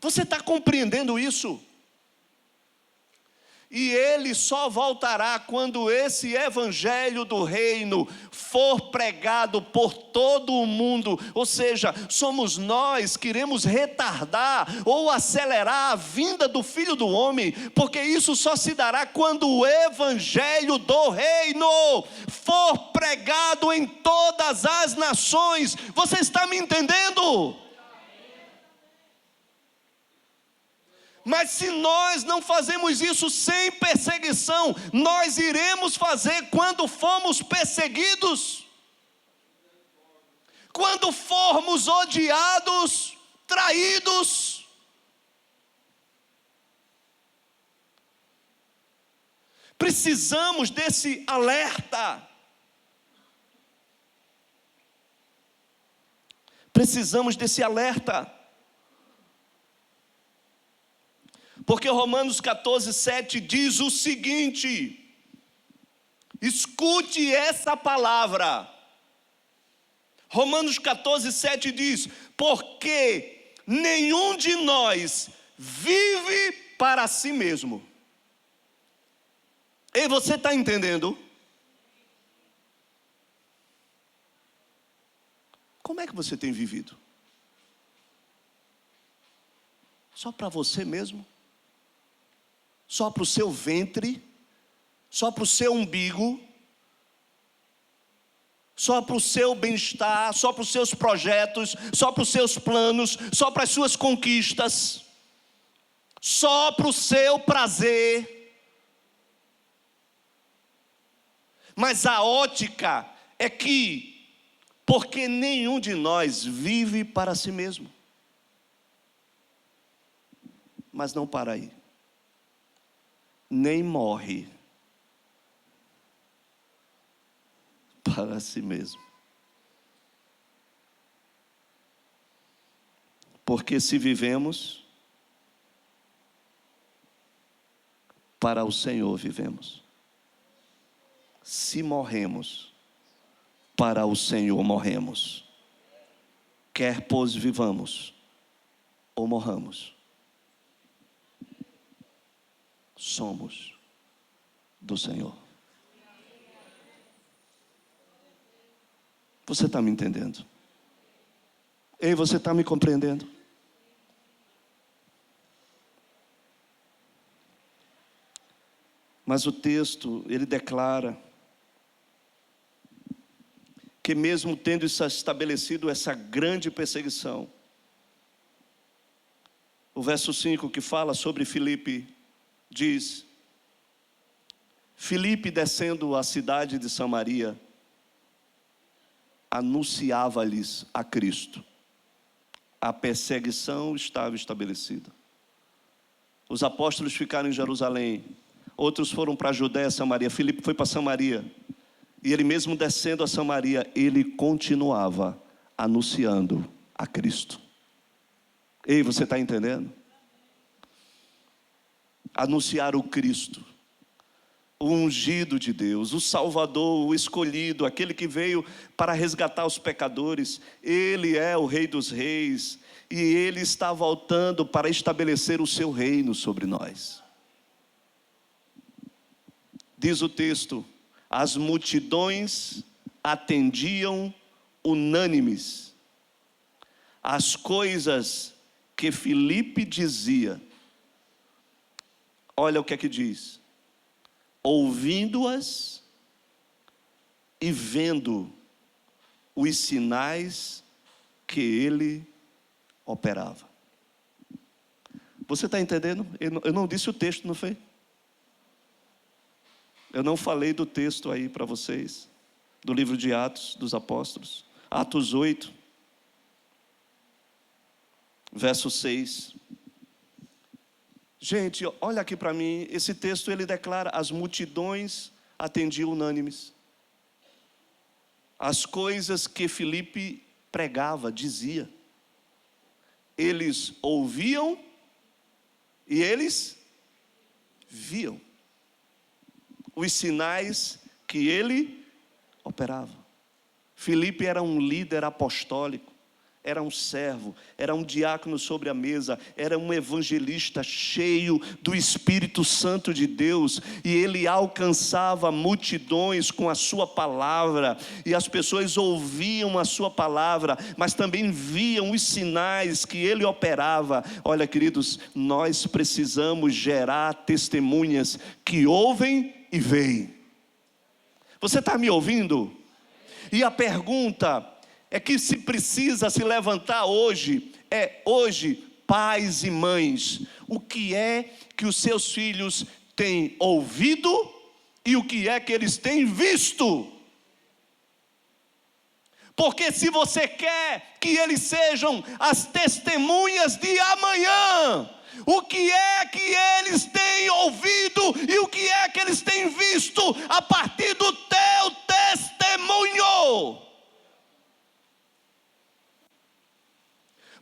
Você está compreendendo isso? E Ele só voltará quando esse evangelho do reino for pregado por todo o mundo. Ou seja, somos nós que iremos retardar ou acelerar a vinda do Filho do Homem, porque isso só se dará quando o evangelho do reino for pregado em todas as nações. Você está me entendendo? Mas se nós não fazemos isso sem perseguição, nós iremos fazer quando formos perseguidos, quando formos odiados, traídos. Precisamos desse alerta. Precisamos desse alerta. Porque Romanos 14:7 diz o seguinte: escute essa palavra. Romanos 14:7 diz: porque nenhum de nós vive para si mesmo. E você está entendendo? Como é que você tem vivido? Só para você mesmo? Só para o seu ventre? Só para o seu umbigo? Só para o seu bem-estar? Só para os seus projetos? Só para os seus planos? Só para as suas conquistas? Só para o seu prazer? Mas a ótica é que, porque nenhum de nós vive para si mesmo. Mas não para aí. Nem morre para si mesmo. Porque se vivemos, para o Senhor vivemos. Se morremos, para o Senhor morremos. Quer pois vivamos ou morramos, somos do Senhor. Você está me entendendo? Ei, você está me compreendendo? Mas o texto, ele declara que mesmo tendo estabelecido essa grande perseguição, o verso 5 que fala sobre Filipe, diz: Filipe, descendo à cidade de Samaria, anunciava-lhes a Cristo. A perseguição estava estabelecida. Os apóstolos ficaram em Jerusalém, outros foram para a Judéia, Samaria. Filipe foi para Samaria, e ele mesmo descendo a Samaria, ele continuava anunciando a Cristo. Ei, você está entendendo? Anunciar o Cristo, o ungido de Deus, o Salvador, o escolhido, aquele que veio para resgatar os pecadores. Ele é o Rei dos Reis, e Ele está voltando para estabelecer o seu reino sobre nós. Diz o texto: as multidões atendiam unânimes às coisas que Filipe dizia. Olha o que é que diz: ouvindo-as e vendo os sinais que ele operava. Você está entendendo? Eu não disse o texto, não foi? Eu não falei do texto aí para vocês, do livro de Atos dos Apóstolos. Atos 8, verso 6. Gente, olha aqui para mim, esse texto ele declara: as multidões atendiam unânimes as coisas que Filipe pregava, dizia. Eles ouviam e eles viam os sinais que ele operava. Filipe era um líder apostólico, era um servo, era um diácono sobre a mesa, era um evangelista cheio do Espírito Santo de Deus, e ele alcançava multidões com a sua palavra, e as pessoas ouviam a sua palavra, mas também viam os sinais que ele operava. Olha, queridos, nós precisamos gerar testemunhas que ouvem e veem. Você está me ouvindo? E a pergunta é que se precisa se levantar hoje, hoje, pais e mães, o que é que os seus filhos têm ouvido e o que é que eles têm visto? Porque se você quer que eles sejam as testemunhas de amanhã, o que é que eles têm ouvido e o que é que eles têm visto a partir do teu testemunho?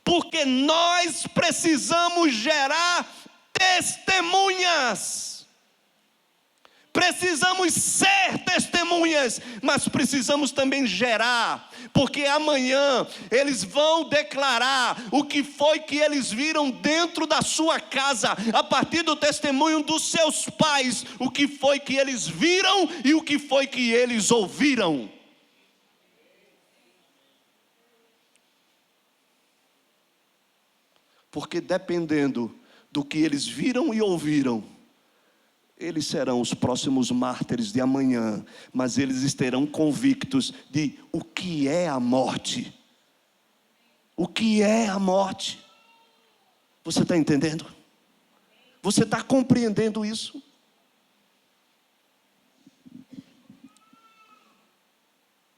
Porque nós precisamos gerar testemunhas. Precisamos ser testemunhas, mas precisamos também gerar, porque amanhã eles vão declarar o que foi que eles viram dentro da sua casa, a partir do testemunho dos seus pais, o que foi que eles viram e o que foi que eles ouviram. Porque dependendo do que eles viram e ouviram, eles serão os próximos mártires de amanhã, mas eles estarão convictos de o que é a morte. O que é a morte? Você está entendendo? Você está compreendendo isso?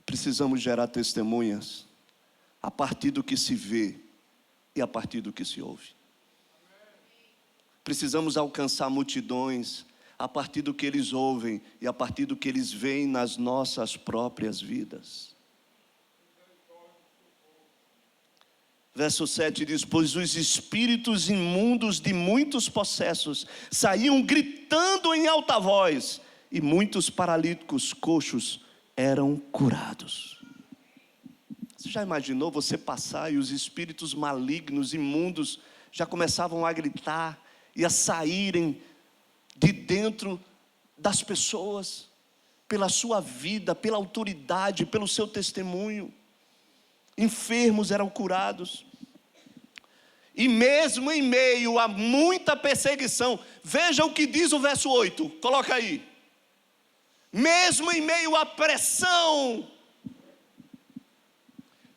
Precisamos gerar testemunhas a partir do que se vê e a partir do que se ouve. Precisamos alcançar multidões a partir do que eles ouvem e a partir do que eles veem nas nossas próprias vidas. Verso 7 diz: pois os espíritos imundos de muitos possessos saíam gritando em alta voz, e muitos paralíticos, coxos, eram curados. Você já imaginou você passar e os espíritos malignos, imundos, já começavam a gritar e a saírem de dentro das pessoas, pela sua vida, pela autoridade, pelo seu testemunho? Enfermos eram curados. E mesmo em meio a muita perseguição, veja o que diz o verso 8, coloca aí. Mesmo em meio à pressão,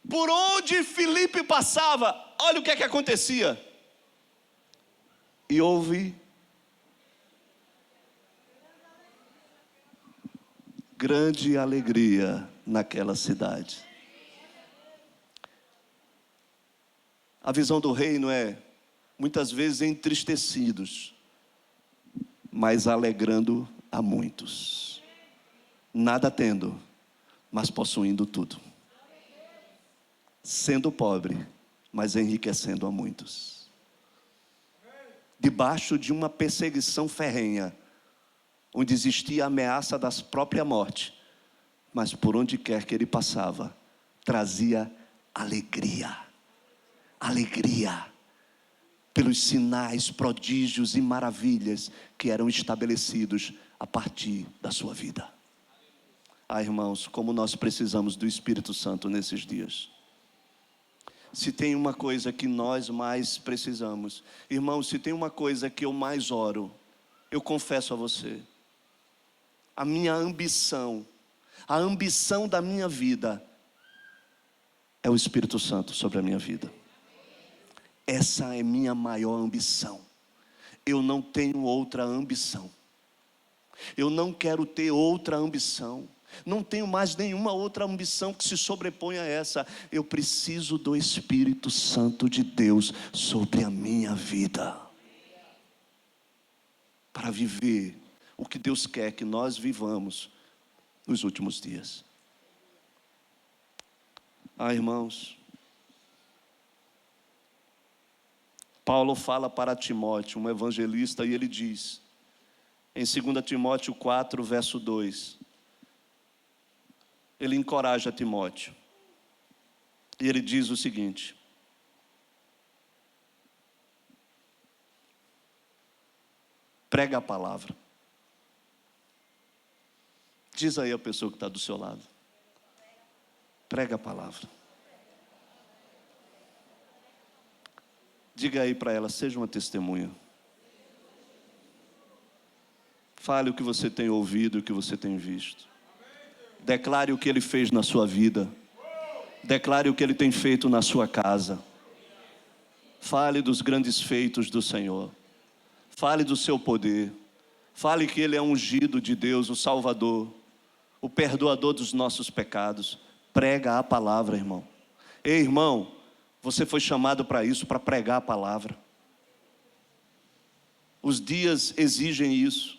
por onde Filipe passava, olha o que é que acontecia. E houve grande alegria naquela cidade. A visão do reino é, muitas vezes, entristecidos, mas alegrando a muitos. Nada tendo, mas possuindo tudo. Sendo pobre, mas enriquecendo a muitos. Debaixo de uma perseguição ferrenha, onde existia a ameaça da própria morte, mas por onde quer que ele passava, trazia alegria. Alegria pelos sinais, prodígios e maravilhas que eram estabelecidos a partir da sua vida. Ah, irmãos, como nós precisamos do Espírito Santo nesses dias. Se tem uma coisa que nós mais precisamos, irmãos, se tem uma coisa que eu mais oro, eu confesso a você, a minha ambição, a ambição da minha vida, é o Espírito Santo sobre a minha vida. Essa é minha maior ambição. Eu não tenho outra ambição. Eu não quero ter outra ambição. Não tenho mais nenhuma outra ambição que se sobreponha a essa. Eu preciso do Espírito Santo de Deus sobre a minha vida, para viver o que Deus quer que nós vivamos nos últimos dias. Ah, irmãos, Paulo fala para Timóteo, um evangelista, e ele diz, em 2 Timóteo 4, verso 2, ele encoraja Timóteo, e ele diz o seguinte: prega a palavra. Diz aí a pessoa que está do seu lado, prega a palavra. Diga aí para ela, seja uma testemunha. Fale o que você tem ouvido e o que você tem visto. Declare o que Ele fez na sua vida. Declare o que Ele tem feito na sua casa. Fale dos grandes feitos do Senhor. Fale do seu poder. Fale que Ele é ungido de Deus, o Salvador, o perdoador dos nossos pecados. Prega a palavra, irmão. Ei, irmão, você foi chamado para isso, para pregar a palavra. Os dias exigem isso.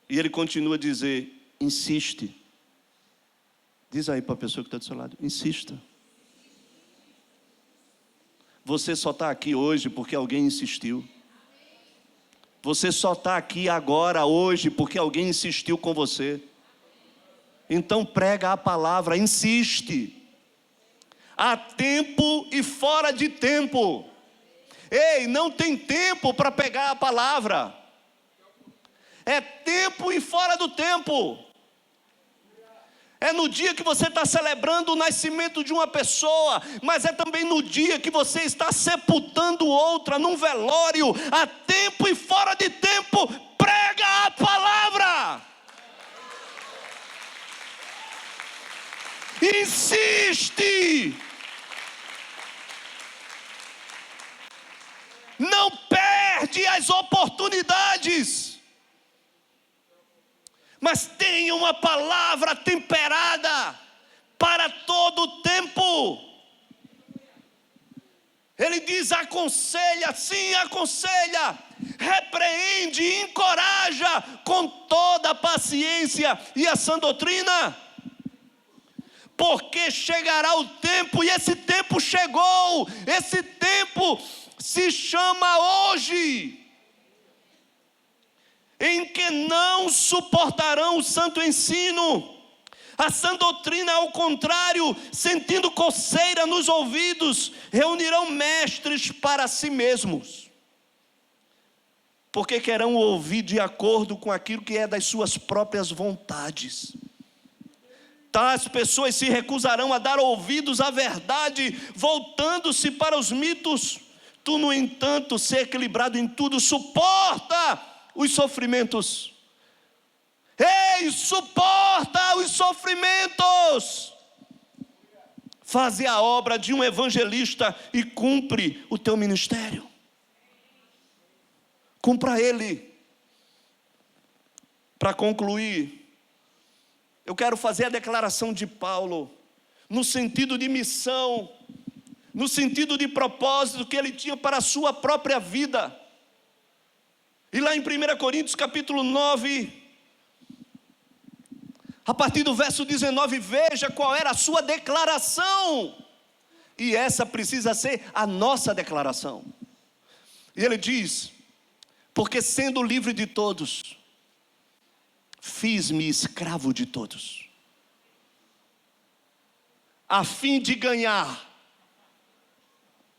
E ele continua a dizer, insiste. Diz aí para a pessoa que está do seu lado, insista. Você só está aqui hoje porque alguém insistiu. Você só está aqui agora, hoje, porque alguém insistiu com você. Então prega a palavra, insiste. Há tempo e fora de tempo. Ei, não tem tempo para pegar a palavra. É tempo e fora do tempo. É no dia que você está celebrando o nascimento de uma pessoa, mas é também no dia que você está sepultando outra num velório. Há tempo e fora de tempo, prega a palavra. Insiste. Não perde as oportunidades. Mas tenha uma palavra temperada para todo o tempo. Ele diz, aconselha, sim, aconselha, repreende, encoraja com toda a paciência e a sã doutrina. Porque chegará o tempo, e esse tempo chegou, esse tempo se chama hoje, em que não suportarão o santo ensino, a sã doutrina, ao contrário, sentindo coceira nos ouvidos, reunirão mestres para si mesmos, porque querão ouvir de acordo com aquilo que é das suas próprias vontades. Tais pessoas se recusarão a dar ouvidos à verdade, voltando-se para os mitos. Tu, no entanto, ser equilibrado em tudo, suporta os sofrimentos. Ei, suporta os sofrimentos. Faze a obra de um evangelista e cumpre o teu ministério. Cumpra ele. Para concluir, eu quero fazer a declaração de Paulo, no sentido de missão, no sentido de propósito que ele tinha para a sua própria vida. E lá em 1 Coríntios capítulo 9, a partir do verso 19, veja qual era a sua declaração. E essa precisa ser a nossa declaração. E ele diz, porque sendo livre de todos, fiz-me escravo de todos, a fim de ganhar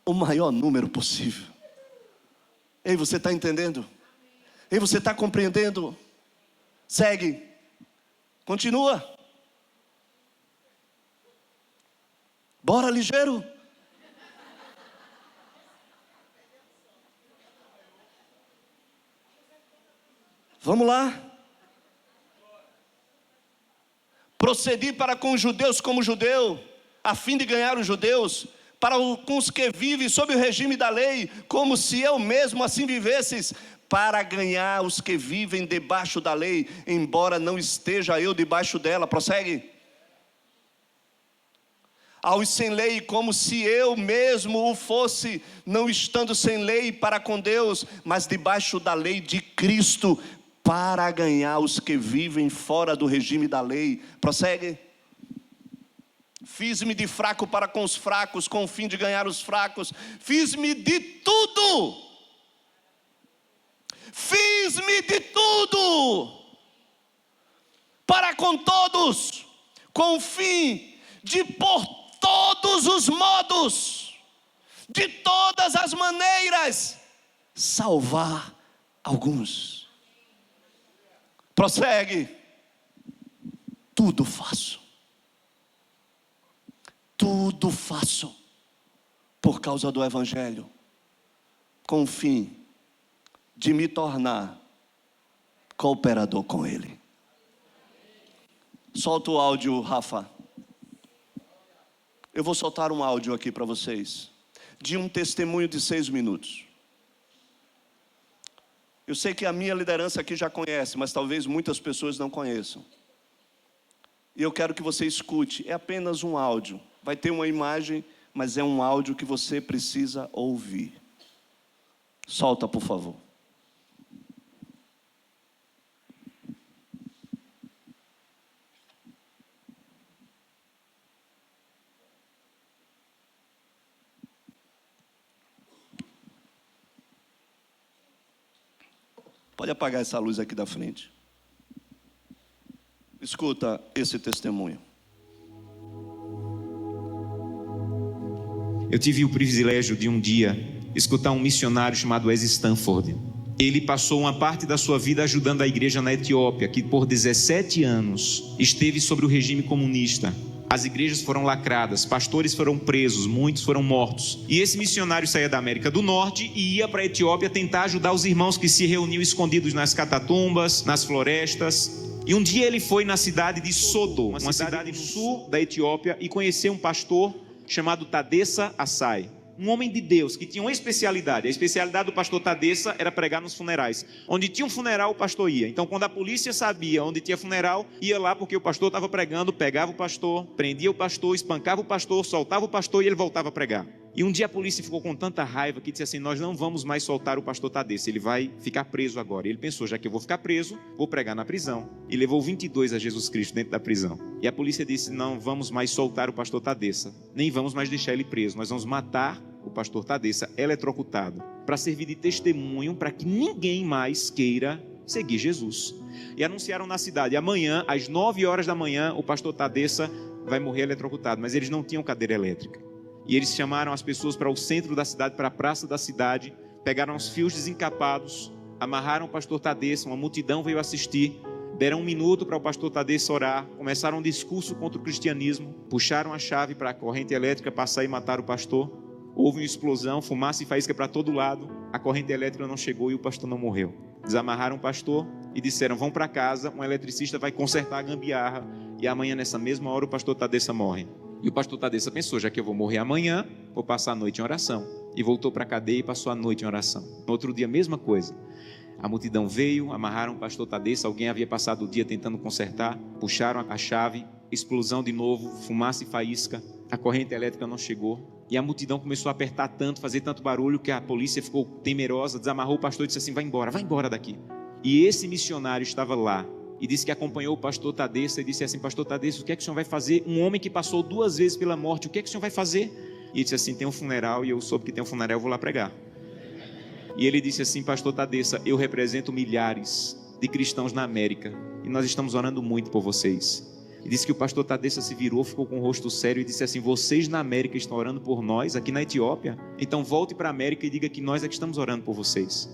o maior número possível. Ei, você está entendendo? Ei, você está compreendendo? Segue, continua. Bora, ligeiro. Vamos lá. Procedi para com os judeus como judeu, a fim de ganhar os judeus, com os que vivem sob o regime da lei, como se eu mesmo assim vivesses, para ganhar os que vivem debaixo da lei, embora não esteja eu debaixo dela. Prossegue. Aos sem lei, como se eu mesmo o fosse, não estando sem lei para com Deus, mas debaixo da lei de Cristo, para ganhar os que vivem fora do regime da lei. Prossegue. Fiz-me de fraco para com os fracos, com o fim de ganhar os fracos. Fiz-me de tudo. Fiz-me de tudo. Para com todos, com o fim de por todos os modos, de todas as maneiras, salvar alguns. Prossegue. Tudo faço por causa do Evangelho, com o fim de me tornar cooperador com Ele. Solta o áudio, Rafa. Eu vou soltar um áudio aqui para vocês, de um testemunho de 6 minutos. Eu sei que a minha liderança aqui já conhece, mas talvez muitas pessoas não conheçam. E eu quero que você escute. É apenas um áudio. Vai ter uma imagem, mas é um áudio que você precisa ouvir. Solta, por favor. Pode apagar essa luz aqui da frente. Escuta esse testemunho. Eu tive o privilégio de um dia escutar um missionário chamado Wes Stanford. Ele passou uma parte da sua vida ajudando a igreja na Etiópia, que por 17 anos esteve sob o regime comunista. As igrejas foram lacradas, pastores foram presos, muitos foram mortos. E esse missionário saía da América do Norte e ia para a Etiópia tentar ajudar os irmãos que se reuniam escondidos nas catatumbas, nas florestas. E um dia ele foi na cidade de Sodo, uma cidade no sul da Etiópia, e conheceu um pastor chamado Tadessa Assai. Um homem de Deus que tinha uma especialidade. A especialidade do pastor Tadessa era pregar nos funerais. Onde tinha um funeral, o pastor ia. Então, quando a polícia sabia onde tinha funeral, ia lá porque o pastor estava pregando, pegava o pastor, prendia o pastor, espancava o pastor, soltava o pastor e ele voltava a pregar. E um dia a polícia ficou com tanta raiva que disse assim: nós não vamos mais soltar o pastor Tadessa, ele vai ficar preso agora. E ele pensou: já que eu vou ficar preso, vou pregar na prisão. E levou 22 a Jesus Cristo dentro da prisão. E a polícia disse: não vamos mais soltar o pastor Tadessa, nem vamos mais deixar ele preso, nós vamos matar o pastor Tadessa eletrocutado, para servir de testemunho para que ninguém mais queira seguir Jesus. E anunciaram na cidade: amanhã, às 9 horas da manhã, o pastor Tadessa vai morrer eletrocutado. Mas eles não tinham cadeira elétrica. E eles chamaram as pessoas para o centro da cidade, para a praça da cidade, pegaram os fios desencapados, amarraram o pastor Tadessa, uma multidão veio assistir, deram 1 minuto para o pastor Tadessa orar, começaram um discurso contra o cristianismo, puxaram a chave para a corrente elétrica passar e matar o pastor. Houve uma explosão, fumaça e faísca para todo lado, a corrente elétrica não chegou e o pastor não morreu. Desamarraram o pastor e disseram: vão para casa, um eletricista vai consertar a gambiarra e amanhã nessa mesma hora o pastor Tadessa morre. E o pastor Tadessa pensou: já que eu vou morrer amanhã, vou passar a noite em oração. E voltou para a cadeia e passou a noite em oração. No outro dia, a mesma coisa. A multidão veio, amarraram o pastor Tadessa, alguém havia passado o dia tentando consertar, puxaram a chave, explosão de novo, fumaça e faísca, a corrente elétrica não chegou. E a multidão começou a apertar tanto, fazer tanto barulho, que a polícia ficou temerosa, desamarrou o pastor e disse assim: vai embora daqui. E esse missionário estava lá e disse que acompanhou o pastor Tadessa e disse assim: pastor Tadessa, o que é que o senhor vai fazer? Um homem que passou 2 vezes pela morte, o que é que o senhor vai fazer? E ele disse assim: tem um funeral e eu soube que tem um funeral, eu vou lá pregar. E ele disse assim: pastor Tadessa, eu represento milhares de cristãos na América e nós estamos orando muito por vocês. E disse que o pastor Tadessa se virou, ficou com o rosto sério e disse assim: vocês na América estão orando por nós, aqui na Etiópia? Então volte para a América e diga que nós é que estamos orando por vocês.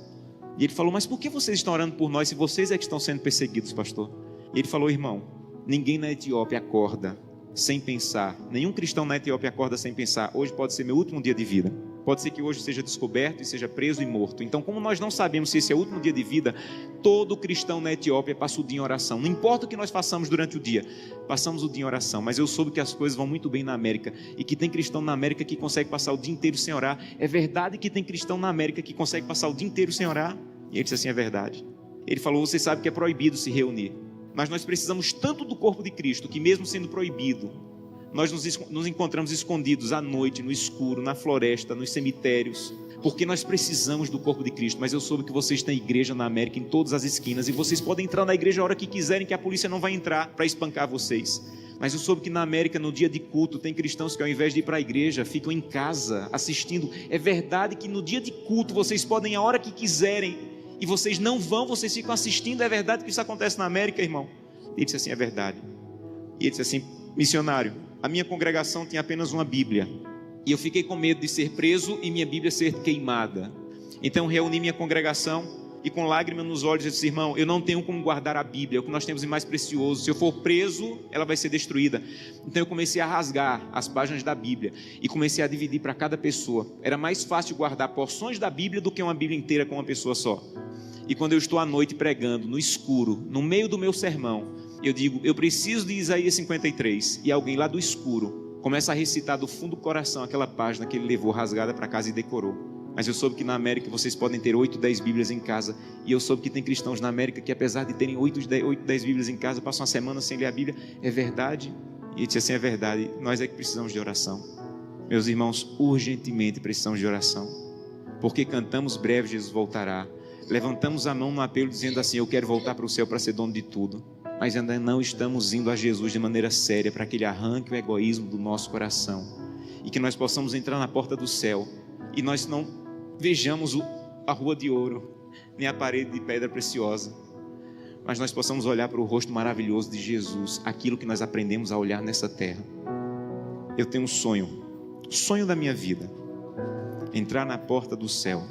E ele falou: mas por que vocês estão orando por nós se vocês é que estão sendo perseguidos, pastor? E ele falou: irmão, ninguém na Etiópia acorda sem pensar. Nenhum cristão na Etiópia acorda sem pensar: hoje pode ser meu último dia de vida. Pode ser que hoje seja descoberto e seja preso e morto. Então, como nós não sabemos se esse é o último dia de vida, todo cristão na Etiópia passa o dia em oração. Não importa o que nós façamos durante o dia, passamos o dia em oração. Mas eu soube que as coisas vão muito bem na América e que tem cristão na América que consegue passar o dia inteiro sem orar. É verdade que tem cristão na América que consegue passar o dia inteiro sem orar? E ele disse assim: é verdade. Ele falou: você sabe que é proibido se reunir, mas nós precisamos tanto do corpo de Cristo que, mesmo sendo proibido, nós nos encontramos escondidos à noite, no escuro, na floresta, nos cemitérios, porque nós precisamos do corpo de Cristo. Mas eu soube que vocês têm igreja na América em todas as esquinas, e vocês podem entrar na igreja a hora que quiserem, que a polícia não vai entrar para espancar vocês. Mas eu soube que na América, no dia de culto, tem cristãos que, ao invés de ir para a igreja, ficam em casa assistindo. É verdade que no dia de culto vocês podem ir a hora que quiserem e vocês não vão, vocês ficam assistindo. É verdade que isso acontece na América, irmão? Ele disse assim: é verdade. E ele disse assim: missionário, a minha congregação tinha apenas uma Bíblia, e eu fiquei com medo de ser preso e minha Bíblia ser queimada. Então reuni minha congregação e, com lágrimas nos olhos, eu disse: irmão, eu não tenho como guardar a Bíblia, é o que nós temos de mais precioso. Se eu for preso, ela vai ser destruída. Então eu comecei a rasgar as páginas da Bíblia e comecei a dividir para cada pessoa. Era mais fácil guardar porções da Bíblia do que uma Bíblia inteira com uma pessoa só. E quando eu estou à noite pregando, no escuro, no meio do meu sermão, eu digo: eu preciso de Isaías 53, e alguém lá do escuro começa a recitar do fundo do coração aquela página que ele levou rasgada para casa e decorou. Mas eu soube que na América vocês podem ter 8, 10 Bíblias em casa, e eu soube que tem cristãos na América que, apesar de terem 8, 10 Bíblias em casa, passam uma semana sem ler a Bíblia. É verdade? E ele disse assim: é verdade, nós é que precisamos de oração. Meus irmãos, urgentemente precisamos de oração, porque cantamos: breve Jesus voltará. Levantamos a mão no apelo dizendo assim: eu quero voltar para o céu para ser dono de tudo. Mas ainda não estamos indo a Jesus de maneira séria, para que Ele arranque o egoísmo do nosso coração e que nós possamos entrar na porta do céu e nós não vejamos a rua de ouro, nem a parede de pedra preciosa, mas nós possamos olhar para o rosto maravilhoso de Jesus, aquilo que nós aprendemos a olhar nessa terra. Eu tenho um sonho, o sonho da minha vida: entrar na porta do céu,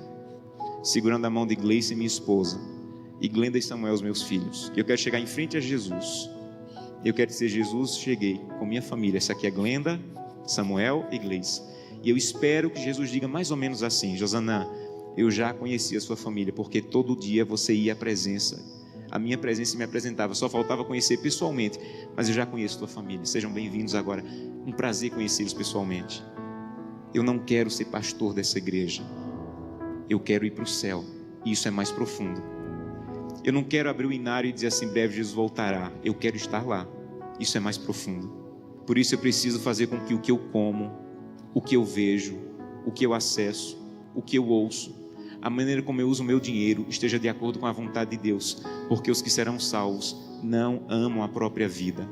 segurando a mão de Gleice, minha esposa, e Glenda e Samuel, os meus filhos. Eu quero chegar em frente a Jesus. Eu quero dizer: Jesus, cheguei com minha família. Essa aqui é Glenda, Samuel e Gleice. E eu espero que Jesus diga mais ou menos assim: Josanã, eu já conheci a sua família, porque todo dia você ia à presença. A minha presença me apresentava, só faltava conhecer pessoalmente, mas eu já conheço a tua família. Sejam bem-vindos agora. Um prazer conhecê-los pessoalmente. Eu não quero ser pastor dessa igreja. Eu quero ir para o céu, e isso é mais profundo. Eu não quero abrir o inário e dizer assim: breve Jesus voltará. Eu quero estar lá. Isso é mais profundo. Por isso eu preciso fazer com que o que eu como, o que eu vejo, o que eu acesso, o que eu ouço, a maneira como eu uso o meu dinheiro esteja de acordo com a vontade de Deus, porque os que serão salvos não amam a própria vida.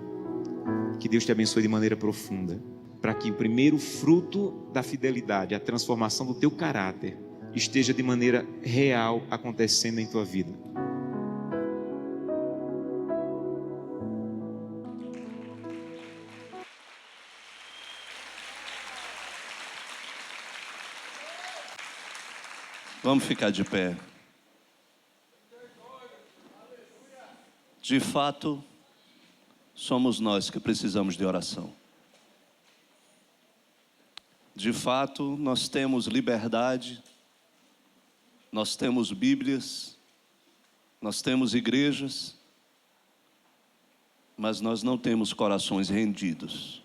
Que Deus te abençoe de maneira profunda, para que o primeiro fruto da fidelidade, a transformação do teu caráter, esteja de maneira real acontecendo em tua vida. Vamos ficar de pé. De fato, somos nós que precisamos de oração. De fato, nós temos liberdade, nós temos Bíblias, nós temos igrejas, mas nós não temos corações rendidos.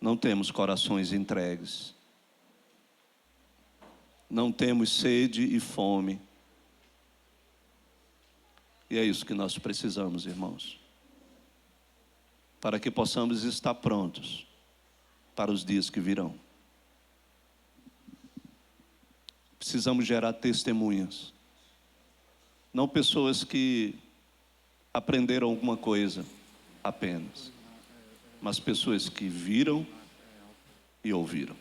Não temos corações entregues. Não temos sede e fome. E é isso que nós precisamos, irmãos, para que possamos estar prontos para os dias que virão. Precisamos gerar testemunhas, não pessoas que aprenderam alguma coisa apenas, mas pessoas que viram e ouviram.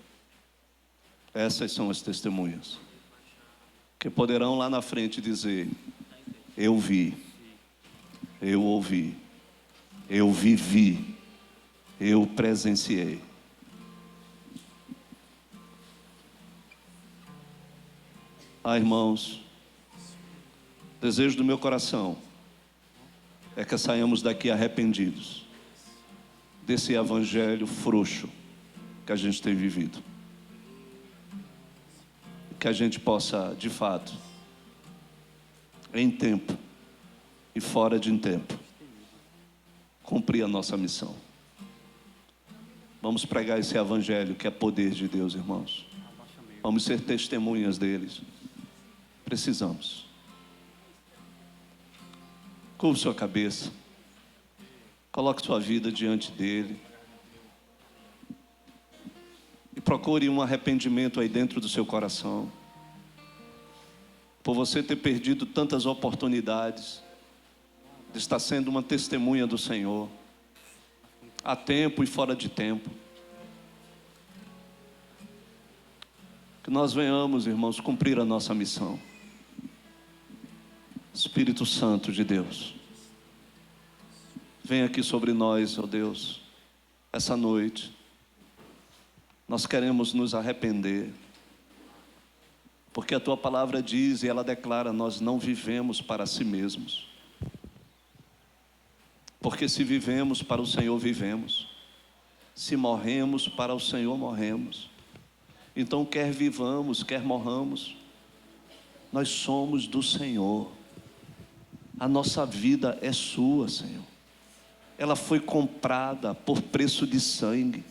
Essas são as testemunhas que poderão lá na frente dizer: eu vi, eu ouvi, eu vivi, eu presenciei. Ah, irmãos, desejo do meu coração é que saiamos daqui arrependidos, desse evangelho frouxo que a gente tem vivido. Que a gente possa, de fato, em tempo e fora de tempo, cumprir a nossa missão. Vamos pregar esse evangelho que é poder de Deus, irmãos. Vamos ser testemunhas deles. Precisamos. Curve sua cabeça. Coloque sua vida diante dele. E procure um arrependimento aí dentro do seu coração. Por você ter perdido tantas oportunidades de estar sendo uma testemunha do Senhor. A tempo e fora de tempo. Que nós venhamos, irmãos, cumprir a nossa missão. Espírito Santo de Deus, vem aqui sobre nós, ó Deus, essa noite. Nós queremos nos arrepender, porque a Tua palavra diz e ela declara: nós não vivemos para si mesmos. Porque se vivemos para o Senhor, vivemos. Se morremos, para o Senhor morremos. Então, quer vivamos, quer morramos, nós somos do Senhor. A nossa vida é sua, Senhor. Ela foi comprada por preço de sangue.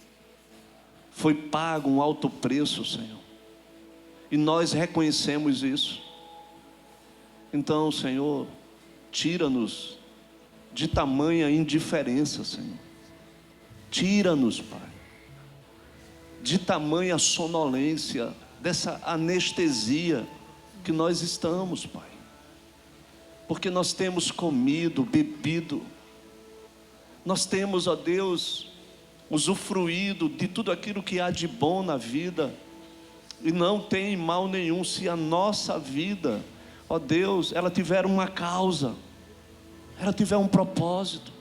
Foi pago um alto preço, Senhor. E nós reconhecemos isso. Então, Senhor, tira-nos de tamanha indiferença, Senhor. Tira-nos, Pai, de tamanha sonolência, dessa anestesia que nós estamos, Pai. Porque nós temos comido, bebido, nós temos, ó Deus, usufruído de tudo aquilo que há de bom na vida, e não tem mal nenhum se a nossa vida, ó Deus, ela tiver uma causa, ela tiver um propósito,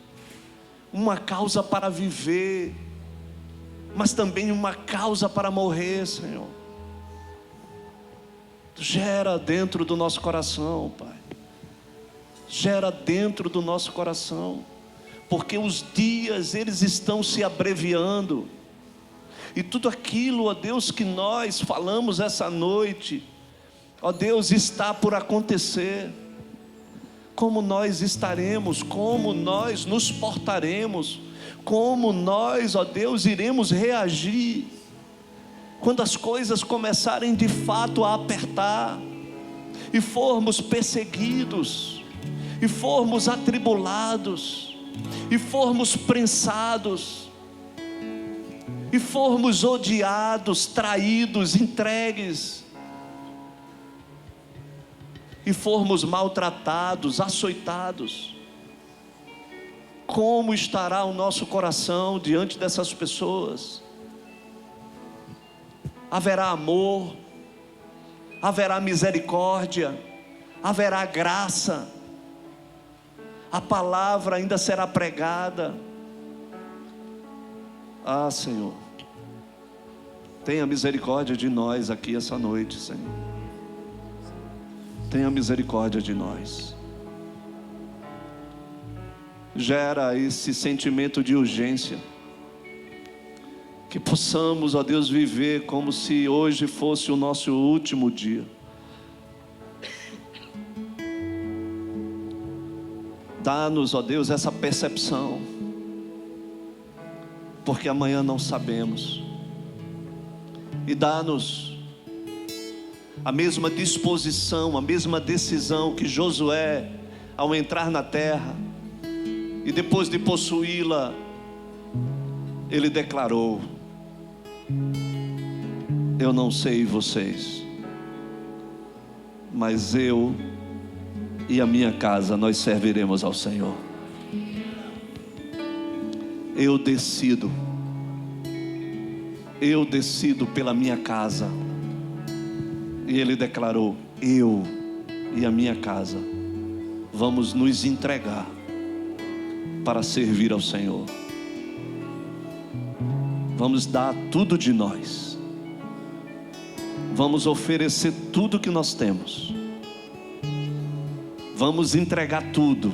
uma causa para viver, mas também uma causa para morrer, Senhor. Gera dentro do nosso coração, Pai. Gera dentro do nosso coração, porque os dias eles estão se abreviando, e tudo aquilo, ó Deus, que nós falamos essa noite, ó Deus, está por acontecer. Como nós estaremos, como nós nos portaremos, como nós, ó Deus, iremos reagir quando as coisas começarem de fato a apertar, e formos perseguidos, e formos atribulados, e formos prensados, e formos odiados, traídos, entregues, e formos maltratados, açoitados. Como estará o nosso coração diante dessas pessoas? Haverá amor, haverá misericórdia, haverá graça, a palavra ainda será pregada. Ah, Senhor, tenha misericórdia de nós aqui essa noite, Senhor. Tenha misericórdia de nós. Gera esse sentimento de urgência, que possamos, ó Deus, viver como se hoje fosse o nosso último dia. Dá-nos, ó Deus, essa percepção, porque amanhã não sabemos. E dá-nos a mesma disposição, a mesma decisão que Josué, ao entrar na terra, e depois de possuí-la, ele declarou: eu não sei vocês, mas eu e a minha casa, nós serviremos ao Senhor. Eu decido pela minha casa. E ele declarou: eu e a minha casa vamos nos entregar para servir ao Senhor. Vamos dar tudo de nós, vamos oferecer tudo que nós temos, vamos entregar tudo,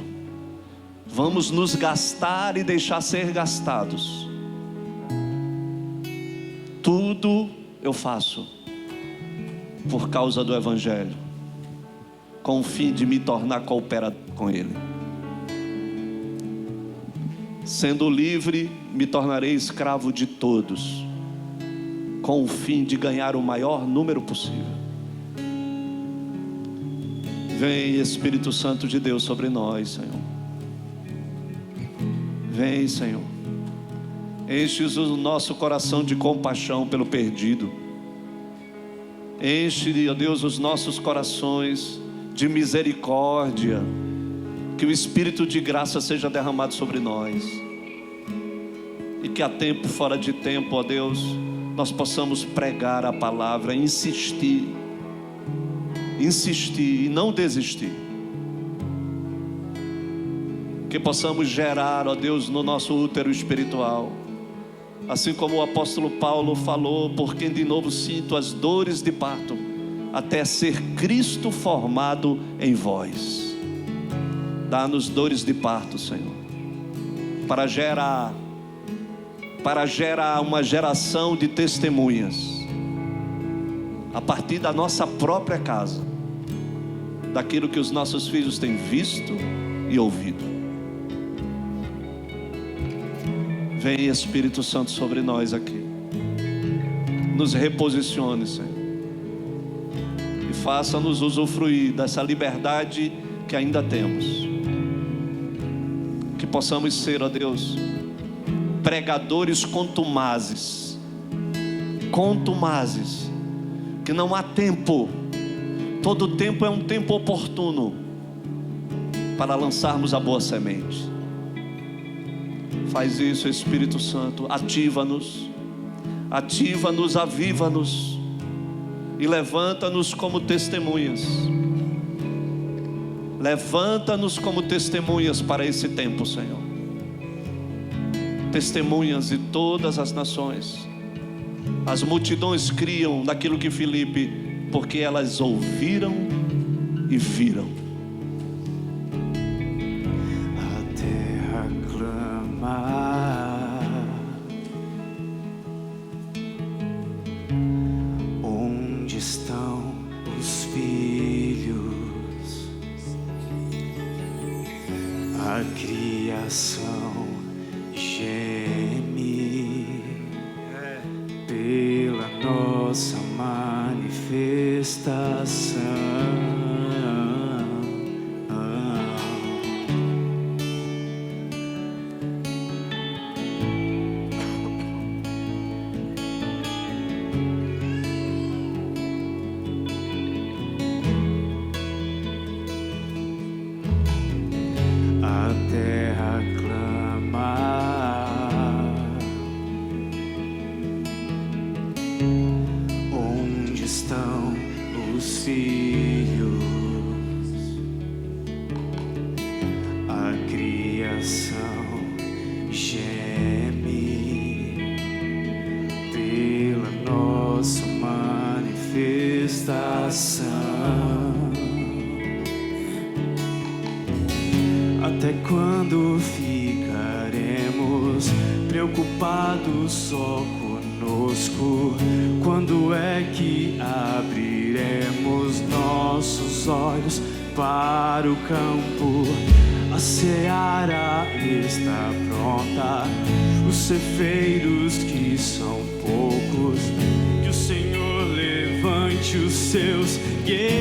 vamos nos gastar e deixar ser gastados, Tudo eu faço por causa do Evangelho, com o fim de me tornar cooperador com Ele. Sendo livre, me tornarei escravo de todos, com o fim de ganhar o maior número possível. Vem, Espírito Santo de Deus, sobre nós, Senhor. Vem, Senhor. Enche o nosso coração de compaixão pelo perdido. Enche, ó Deus, os nossos corações de misericórdia. Que o Espírito de graça seja derramado sobre nós. E que a tempo, fora de tempo, ó Deus, nós possamos pregar a palavra, insistir e não desistir. Que possamos gerar, ó Deus, no nosso útero espiritual, assim como o apóstolo Paulo falou: porque de novo sinto as dores de parto, até ser Cristo formado em vós. Dá-nos dores de parto, Senhor, para gerar uma geração de testemunhas, a partir da nossa própria casa, daquilo que os nossos filhos têm visto e ouvido. Vem, Espírito Santo, sobre nós aqui. Nos reposicione, Senhor, e faça-nos usufruir dessa liberdade que ainda temos. Que possamos ser, ó Deus, pregadores contumazes, que não há tempo, todo tempo é um tempo oportuno para lançarmos a boa semente. Faz isso, Espírito Santo. Ativa-nos, aviva-nos e levanta-nos como testemunhas. Levanta-nos como testemunhas para esse tempo, Senhor. Testemunhas de todas as nações. As multidões criam naquilo que Filipe, porque elas ouviram e viram. A terra clama, onde estão os filhos? A criação geme pela nossa manifestação. A terra clama, onde estão os filhos? A criação geme pela nossa manifestação. Até quando ficaremos preocupados só conosco? Quando é que abriremos nossos olhos para o campo? A seara está pronta, os ceifeiros que são poucos. Que o Senhor levante os seus guerreiros